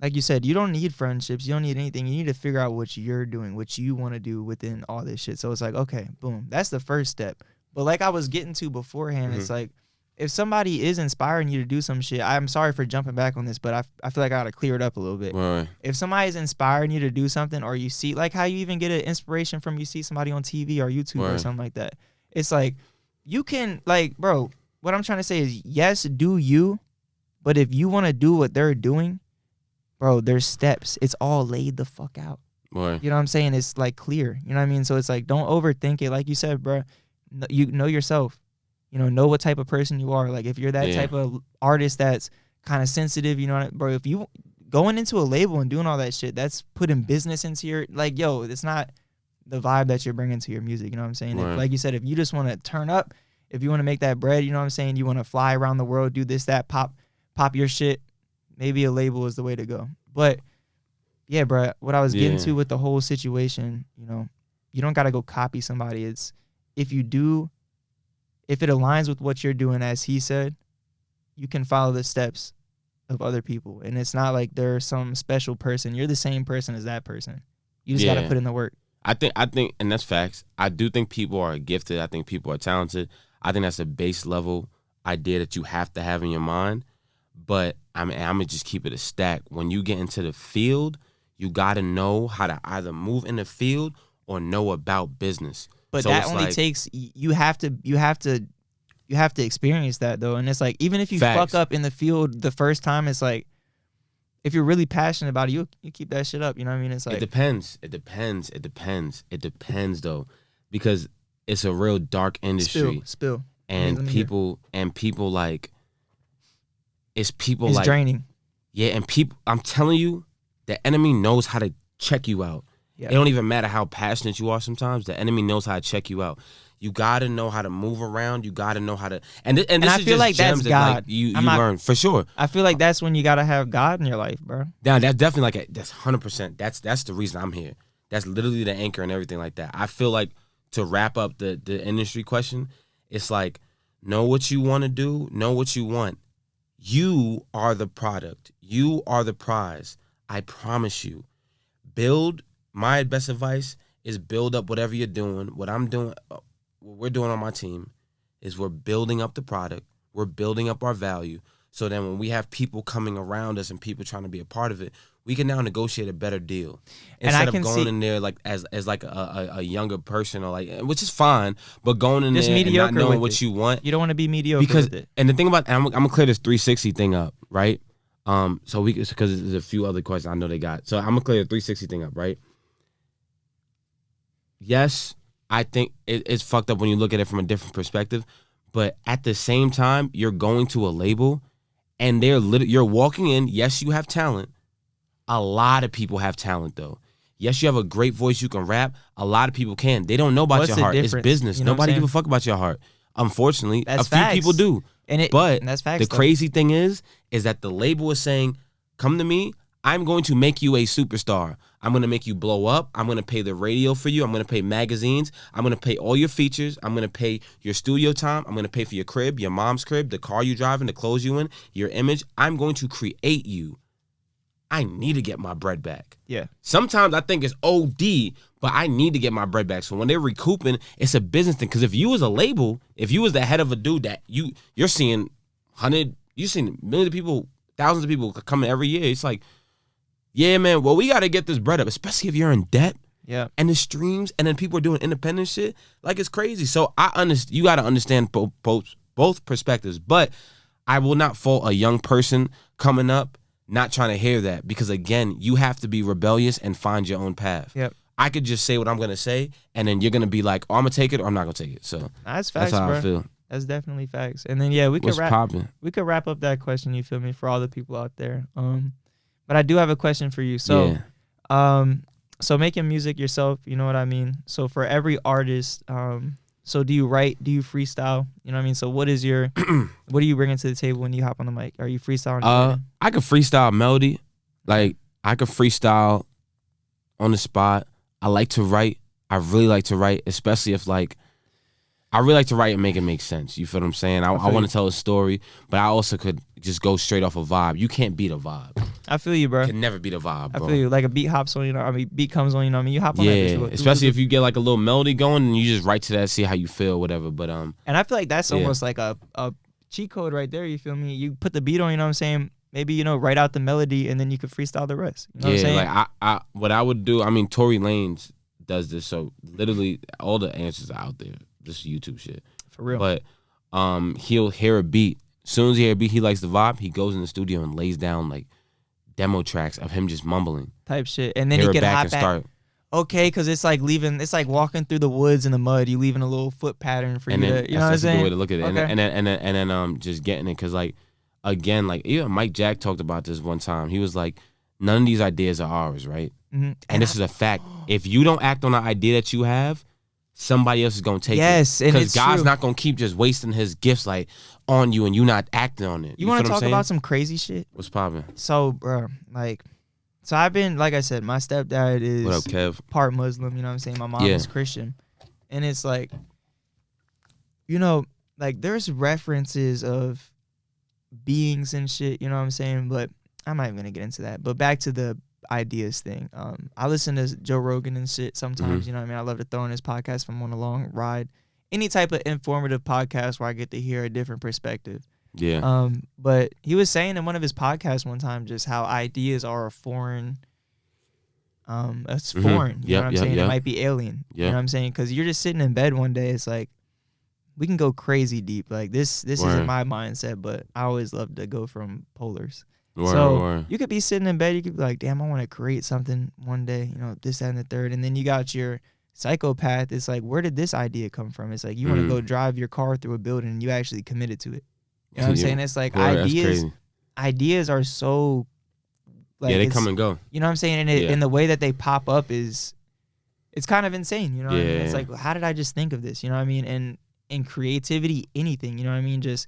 you said, you don't need friendships. You don't need anything. You need to figure out what you're doing, what you want to do within all this shit. So it's like, okay, boom. That's the first step. But like I was getting to beforehand, it's like, if somebody is inspiring you to do some shit, I'm sorry for jumping back on this, but I feel like I got to clear it up a little bit. Right. If somebody's inspiring you to do something, or you see, like how you even get an inspiration from, you see somebody on TV or YouTube or something like that. It's like, you can, like, bro, what I'm trying to say is, yes, do you, but if you want to do what they're doing, bro, there's steps. It's all laid the fuck out. Boy. You know what I'm saying? It's like clear. You know what I mean? So it's like, don't overthink it. Like you said, bro, you know yourself. You know what type of person you are. Like, if you're that type of artist that's kind of sensitive, you know what, bro, if you going into a label and doing all that shit, that's putting business into your, like, yo, it's not the vibe that you're bringing to your music. You know what I'm saying? If, like you said, if you just want to turn up, if you want to make that bread, you know what I'm saying? You want to fly around the world, do this, that, pop your shit, maybe a label is the way to go. But yeah, bro, what I was getting to with the whole situation, you know, you don't got to go copy somebody. It's, if it aligns with what you're doing, as he said, you can follow the steps of other people. And it's not like they're some special person. You're the same person as that person. You just got to put in the work. I think, and that's facts. I do think people are gifted. I think people are talented. I think that's a base level idea that you have to have in your mind. But I'm gonna just keep it a stack. When you get into the field, you gotta know how to either move in the field or know about business. But so that only takes you have to experience that though. And it's like even if you fuck up in the field the first time, it's like if you're really passionate about it, you keep that shit up. You know what I mean? It's like it depends though, because it's a real dark industry. Spill. And people like it's draining. Yeah, and people, I'm telling you, the enemy knows how to check you out. Yeah. It don't even matter how passionate you are sometimes. The enemy knows how to check you out. You got to know how to move around. You got to know how to... And this I is feel just like gems that's God. That, like, you learn, for sure. I feel like that's when you got to have God in your life, bro. Yeah, that's definitely that's 100%. That's the reason I'm here. That's literally the anchor and everything like that. I feel like to wrap up the industry question, it's like, know what you want to do, know what you want. You are the product. You are the prize. I promise you. My best advice is build up whatever you're doing. What we're doing on my team is we're building up the product. We're building up our value. So then when we have people coming around us and people trying to be a part of it, we can now negotiate a better deal instead of going in there like as like a younger person, or like, which is fine, but going in just there and not knowing what it. you want. You don't want to be mediocre with it. And the thing about, I'm gonna clear this 360 thing up, right? So because there's a few other questions I know they got. So I'm gonna clear the 360 thing up, right? Yes, I think it's fucked up when you look at it from a different perspective, but at the same time, you're going to a label, and you're walking in. Yes, you have talent. A lot of people have talent, though. Yes, you have a great voice. You can rap. A lot of people can. They don't know about your heart. It's business. You know Nobody give a fuck about your heart. Unfortunately, a few people do. But that's facts, the crazy thing is that the label is saying, come to me. I'm going to make you a superstar. I'm going to make you blow up. I'm going to pay the radio for you. I'm going to pay magazines. I'm going to pay all your features. I'm going to pay your studio time. I'm going to pay for your crib, your mom's crib, the car you driving, the clothes you in, your image. I'm going to create you. I need to get my bread back. Yeah. Sometimes I think it's OD, but I need to get my bread back. So when they're recouping, it's a business thing. Because if you was a label, if you was the head of a dude that you're seeing you're seeing millions of people, thousands of people coming every year, it's like, yeah, man, well, we got to get this bread up, especially if you're in debt. Yeah. And the streams, and then people are doing independent shit. Like, it's crazy. So you got to understand both perspectives. But I will not fault a young person coming up not trying to hear that, because, again, you have to be rebellious and find your own path. Yep. I could just say what I'm going to say, and then you're going to be like, oh, I'm going to take it or I'm not going to take it. So that's facts, that's how bro. I feel. That's definitely facts. And then, yeah, we could wrap up that question, you feel me, for all the people out there. But I do have a question for you. So, so making music yourself, you know what I mean? So for every artist, so do you write? Do you freestyle? You know what I mean? So what do you bring to the table when you hop on the mic? Are you freestyling? I could freestyle melody. Like, I could freestyle on the spot. I like to write. I really like to write, especially if, like, I really like to write and make it make sense. You feel what I'm saying? I want to tell a story, but I also could just go straight off a vibe. You can't beat a vibe. I feel you, bro. You can never beat a vibe, bro. I feel you. Like a beat hops on, beat comes on, you hop on that bitch. Especially if you get like a little melody going and you just write to that, see how you feel, whatever. But and I feel like that's almost like a cheat code right there, you feel me? You put the beat on, you know what I'm saying? Maybe, write out the melody and then you could freestyle the rest. You know what I'm saying? Like I what I would do, I mean, Tory Lanez does this, so literally all the answers are out there. This YouTube shit. For real. But he'll hear a beat. As soon as he hear a beat, he likes the vibe, he goes in the studio and lays down like demo tracks of him just mumbling. Type shit. And then he can hop back. Start. Okay, because it's like walking through the woods in the mud. You leaving a little foot pattern for you to, you know what I'm saying? That's a good way to look at it. Okay. And then just getting it. Because, like, again, like, even Mike Jack talked about this one time. He was like, none of these ideas are ours, right? Mm-hmm. And this is a fact. If you don't act on the idea that you have, somebody else is going to take it. Yes, and because God's not going to keep just wasting his gifts, like, on you and you not acting on it. You want to talk about some crazy shit? What's poppin'? So, bro, like, so I've been, like I said, my stepdad is what up, Kev? Part Muslim, you know what I'm saying? My mom is Christian. And it's like, like, there's references of beings and shit, you know what I'm saying? But I'm not even going to get into that. But back to the ideas thing. I listen to Joe Rogan and shit sometimes, you know what I mean? I love to throw in his podcast if I'm on a long ride. Any type of informative podcast where I get to hear a different perspective. Yeah. But he was saying in one of his podcasts one time just how ideas are a foreign It's foreign. You know what I'm saying? Yep. It might be alien. Yeah. You know what I'm saying? Because you're just sitting in bed one day. It's like, we can go crazy deep. Like this isn't my mindset, but I always love to go from polars. You could be sitting in bed. You could be like, damn, I want to create something one day. You know, this, that, and the third. And then you got your psychopath. It's like, where did this idea come from? It's like, you want to go drive your car through a building and you actually committed to it. You know what I'm saying? It's like ideas are so, like, they come and go. You know what I'm saying? And the way that they pop up it's kind of insane. You know what I mean? It's like, how did I just think of this? You know what I mean? And in creativity, anything, you know what I mean? Just,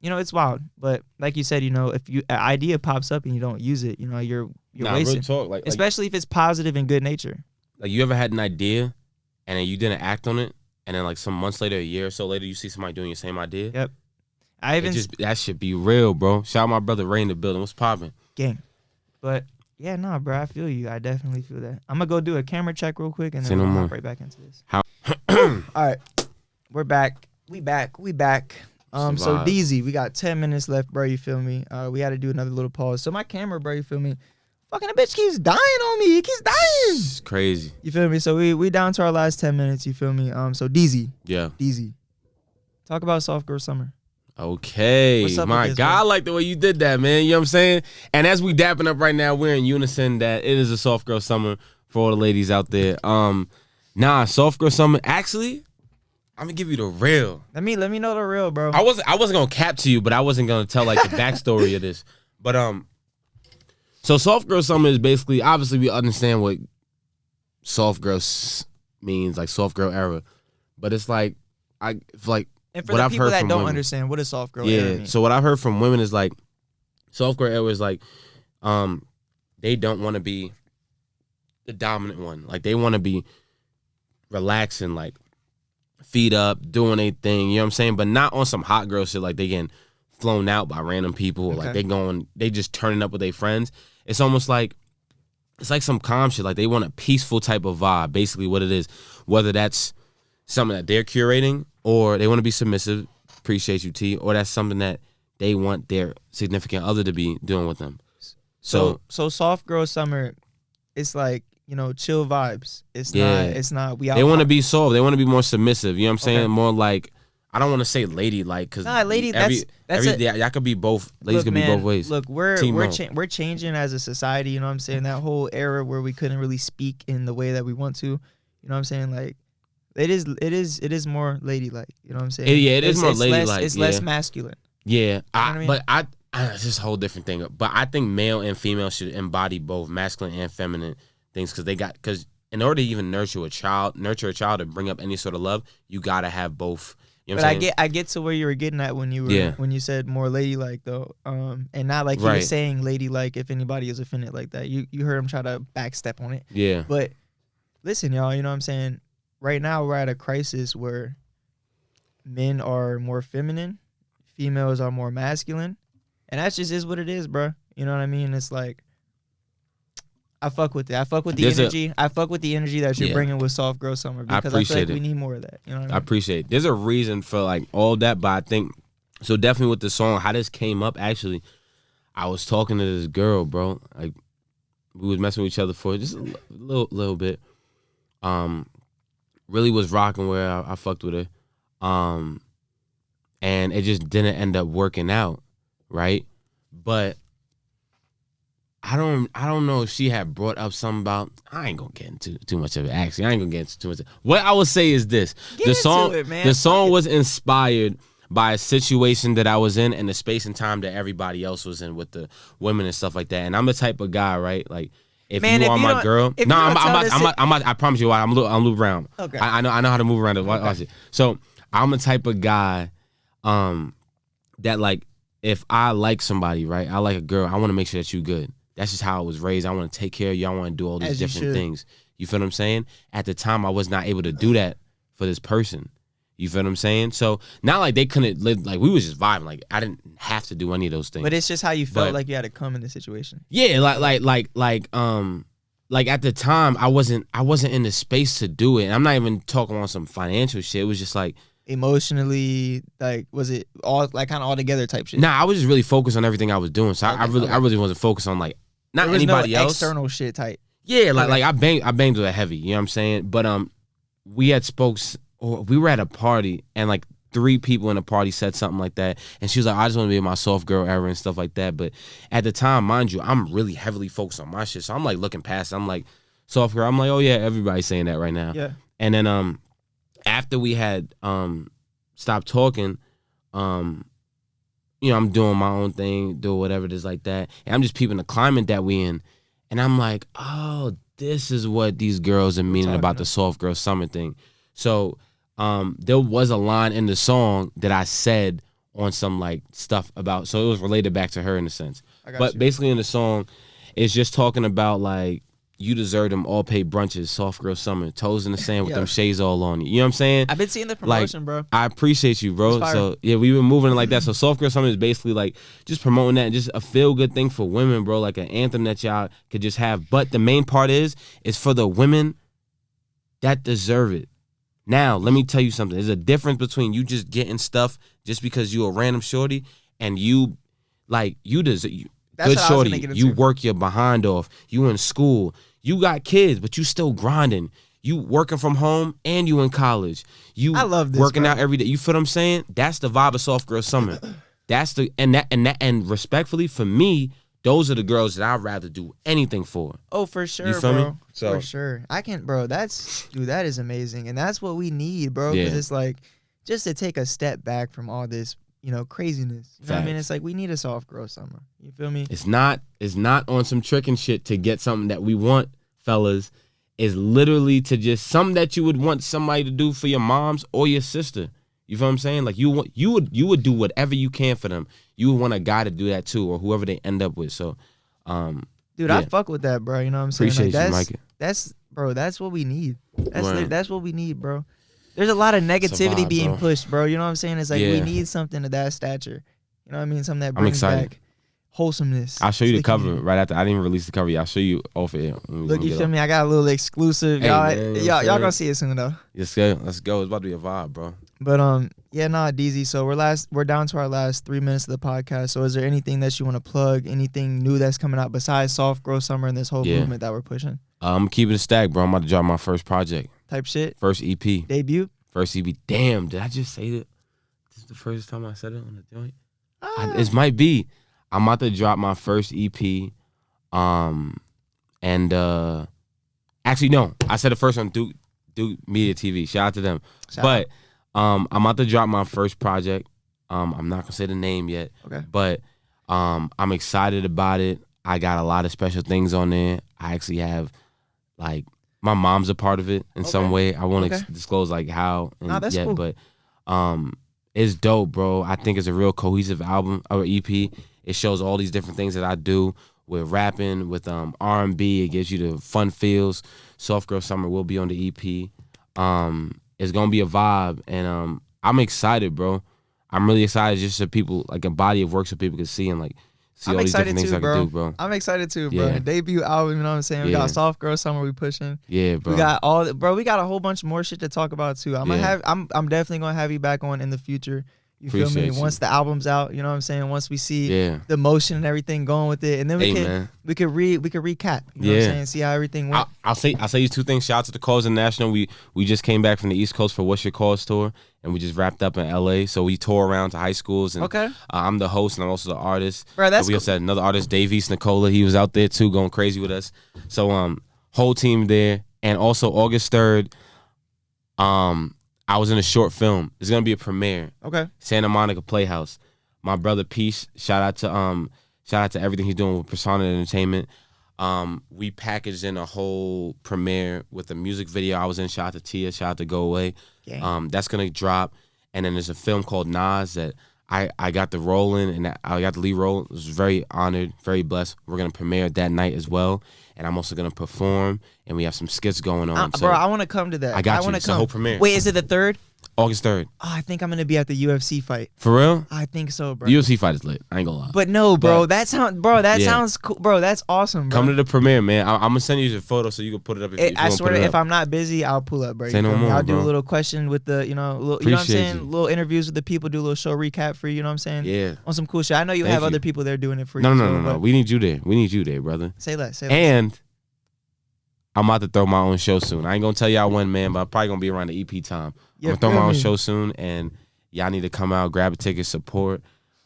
you know, it's wild. But like you said, you know, if an idea pops up and you don't use it, you know, you're wasting. Real talk, especially if it's positive and good nature. Like, you ever had an idea and then you didn't act on it, and then like some months later, a year or so later, you see somebody doing your same idea? Yep. That should be real, bro. Shout out my brother Ray in the building. What's popping? Gang. But yeah, nah, bro, I feel you. I definitely feel that. I'm gonna go do a camera check real quick and then we'll hop right back into this. All right. We're back. We back. So Deezy, we got 10 minutes left, bro. You feel me? We had to do another little pause. So my camera, bro, you feel me? Fucking a bitch keeps dying on me. It keeps dying. It's crazy. You feel me? So we down to our last 10 minutes. You feel me? So Deezy. Yeah. Deezy. Talk about Soft Girl Summer. Okay. What's up My with this, God, bro? I like the way you did that, man. You know what I'm saying? And as we dapping up right now, we're in unison that it is a Soft Girl Summer for all the ladies out there. Soft Girl Summer. Actually, I'm gonna give you the real. Let me know the real, bro. I wasn't gonna cap to you, but I wasn't gonna tell like the backstory of this. But so Soft Girl Summer is basically, obviously we understand what soft girl means, like soft girl era. But it's like and for what the I've people heard that from don't women, understand, what does soft girl era mean? So what I've heard from women is like, soft girl era is like, they don't want to be the dominant one. Like, they want to be relaxing, like feet up, doing their thing. You know what I'm saying? But not on some hot girl shit. Like, they getting flown out by random people. Or like they just turning up with their friends. It's almost like, it's like some calm shit. Like, they want a peaceful type of vibe. Basically, what it is, whether that's something that they're curating, or they want to be submissive, appreciate you, T, or that's something that they want their significant other to be doing with them. So Soft Girl Summer, it's like, you know, chill vibes. It's not. They want to be soft. They want to be more submissive. You know what I'm saying? Okay. More like, I don't want to say ladylike, because y'all could be both. Ladies could be both ways. Look, we're changing as a society. You know what I'm saying? That whole era where we couldn't really speak in the way that we want to. You know what I'm saying? Like, it is more ladylike. You know what I'm saying? It is more ladylike. It's less masculine. Yeah, But it's just a whole different thing. But I think male and female should embody both masculine and feminine things, because in order to even nurture a child and bring up any sort of love, you gotta have both. You know what I'm saying? I get to where you were getting at when you said more ladylike though, and not like you were saying ladylike if anybody is offended like that. You heard him try to backstep on it. Yeah. But listen, y'all, you know what I'm saying? Right now we're at a crisis where men are more feminine, females are more masculine, and that just is what it is, bro. You know what I mean? It's like, I fuck with it. I fuck with the energy. I fuck with the energy that you're bringing with Soft Girl Summer, because I feel like we need more of that. You know what I mean? I appreciate it. There's a reason for like all that, but I think, so definitely with the song, how this came up, actually, I was talking to this girl, bro. Like, we was messing with each other for just a little bit. Really was rocking where I fucked with her. And it just didn't end up working out, right? But I don't know if she had brought up something about, I ain't gonna get into too much of it, actually. I ain't gonna get into too much of it. What I would say is this. The song was inspired by a situation that I was in and the space and time that everybody else was in with the women and stuff like that. And I'm the type of guy, right? Like, if you are my girl, I promise you, I'm move around. Okay. I know how to move around. Watch it. So I'm the type of guy, that like, if I like somebody, right? I like a girl, I want to make sure that you good. That's just how I was raised. I want to take care of you. I want to do all these different things. You feel what I'm saying? At the time, I was not able to do that for this person. You feel what I'm saying? So not like they couldn't live, like we was just vibing. Like I didn't have to do any of those things. But it's just how you felt like you had to come in the situation. Yeah, like at the time I wasn't in the space to do it. And I'm not even talking on some financial shit. It was just like emotionally, like, was it all like kind of all together type shit? Nah, I was just really focused on everything I was doing. So I really wasn't focused on like not anybody else. External shit type. Yeah, like I banged with her heavy. You know what I'm saying? But we had we were at a party and like 3 people in the party said something like that, and she was like, I just want to be in my soft girl era and stuff like that. But at the time, mind you, I'm really heavily focused on my shit, so I'm like looking past it. I'm like, soft girl. I'm like, oh yeah, everybody's saying that right now. Yeah. And then after we had stopped talking, I'm doing my own thing, do whatever it is like that, and I'm just peeping the climate that we in, and I'm like, oh, this is what these girls are meaning about the soft girl summer thing. So there was a line in the song that I said on some like stuff about, so it was related back to her in a sense. But basically in the song, it's just talking about like, you deserve them all paid brunches, soft girl summer, toes in the sand with them shades all on you. You know what I'm saying? I've been seeing the promotion, bro. I appreciate you, bro. So yeah, we been moving it like that. So soft girl summer is basically like just promoting that, and just a feel good thing for women, bro. Like an anthem that y'all could just have. But the main part is for the women that deserve it. Now, let me tell you something. There's a difference between you just getting stuff just because you a random shorty, and you deserve good shorty. You work your behind off. You in school. You got kids, but you still grinding. You working from home and you in college. I love this, working out every day. You feel what I'm saying? That's the vibe of soft girl summer. That's the and respectfully for me, those are the girls that I'd rather do anything for. Oh, for sure, you feel bro. Me? So, for sure. I can, bro. That is amazing. And that's what we need, bro. Because it's like, just to take a step back from all this, craziness. You know what I mean? It's like, we need a soft girl summer. You feel me? It's not on some tricking shit to get something that we want, fellas. It's literally to just something that you would want somebody to do for your moms or your sister. You feel what I'm saying? Like you would do whatever you can for them. You would want a guy to do that too, or whoever they end up with. So, dude, I fuck with that, bro. You know what I'm saying? Appreciate you, Mike. That's what we need. That's what we need, bro. There's a lot of negativity being pushed, bro. You know what I'm saying? It's like we need something of that stature. You know what I mean? Something that brings back wholesomeness. I'll show you the cover right after. I didn't even release the cover yet. I'll show you off air. Look, you feel me? I got a little exclusive. Hey, y'all gonna see it soon though. Let's go. It's about to be a vibe, bro. But Deezy. So we're down to our last 3 minutes of the podcast. So is there anything that you want to plug? Anything new that's coming out besides Soft Girl Summer and this whole movement that we're pushing? I'm keeping it stacked, bro. I'm about to drop my first project. Type shit. First EP. Debut. First EP. Damn, did I just say that? This is the first time I said it on the joint. It might be. I'm about to drop my first EP. Actually no, I said the first on Duke Media TV. Shout out to them. I'm about to drop my first project. I'm not gonna say the name yet. Okay. But I'm excited about it. I got a lot of special things on there. I actually have like my mom's a part of it in some way. I won't disclose like how yet, cool. But it's dope, bro. I think it's a real cohesive album or EP. It shows all these different things that I do with rapping, with R&B. It gives you the fun feels. Soft Girl Summer will be on the EP. It's gonna be a vibe, and I'm excited, bro. I'm really excited just so people, like a body of work so people can see and like see all these different things I can do, bro. I'm excited too, bro. Debut album, you know what I'm saying? We got Soft Girl Summer we pushing. Yeah, bro. We got we got a whole bunch more shit to talk about too. I'm definitely gonna have you back on in the future. You feel me? Once the album's out, you know what I'm saying? Once we see the motion and everything going with it, and then we could recap. You know what I'm saying? See how everything went. I'll say you two things. Shout out to the Cause International. We just came back from the East Coast for What's Your Cause tour, and we just wrapped up in LA. So we tour around to high schools, and I'm the host and I'm also the artist. Bro, that's we also had another artist, Davies Nicola. He was out there too, going crazy with us. So whole team there, and also August 3rd, I was in a short film. It's gonna be a premiere. Okay. Santa Monica Playhouse. My brother Peace. Shout out to everything he's doing with Persona Entertainment. We packaged in a whole premiere with a music video I was in. Shout out to Tia. Shout out to Go Away. That's gonna drop. And then there's a film called Nas that I got the role in, and I got the lead role. I was very honored, very blessed. We're gonna premiere it that night as well. And I'm also gonna perform, and we have some skits going on. Bro, I want to come to that. I got you. It's the whole premiere. Wait, is it the 3rd? August 3rd. Oh, I think I'm gonna be at the UFC fight. For real? I think so, bro. The UFC fight is lit. I ain't gonna lie. But no, bro. That sounds cool, bro. That's awesome, bro. Come to the premiere, man. I'm gonna send you the photo so you can put it up. I swear, if I'm not busy, I'll pull up, bro. Say no more, I'll do bro. a little question with the, you know what I'm saying, little interviews with the people, do a little show recap for you. You know what I'm saying? Yeah. On some cool shit. I know you have other people there doing it for you. No. We need you there. We need you there, brother. Say less. And I'm about to throw my own show soon. I ain't gonna tell y'all when, man, but I'm probably gonna be around the EP time. Yeah, I'm gonna throw my own me. show soon, and y'all need to come out, grab a ticket, support.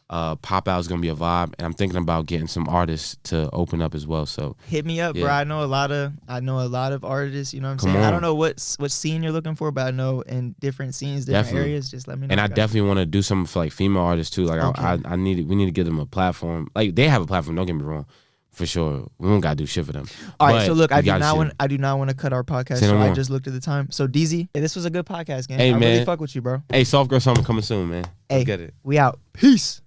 Pop out is gonna be a vibe, and I'm thinking about getting some artists to open up as well. So hit me up, yeah. bro. I know a lot of artists. You know what I'm Come saying? I on. don't know what scene you're looking for, but I know in different scenes, different Definitely. areas. Just let me know. And I definitely want to do something for like female artists too. Like Okay. we need to give them a platform. Like they have a platform. Don't get me wrong, for sure. We don't gotta do shit for them. All right, But so look, we I do gotta not see want them. to cut our podcast. Say no So I more. just looked at the time. So Deezy, this was a good podcast, gang. Hey, I man. really fuck with you, bro. Hey, Soft Girl Summer coming soon, man. Hey, Let's get it. we out. Peace.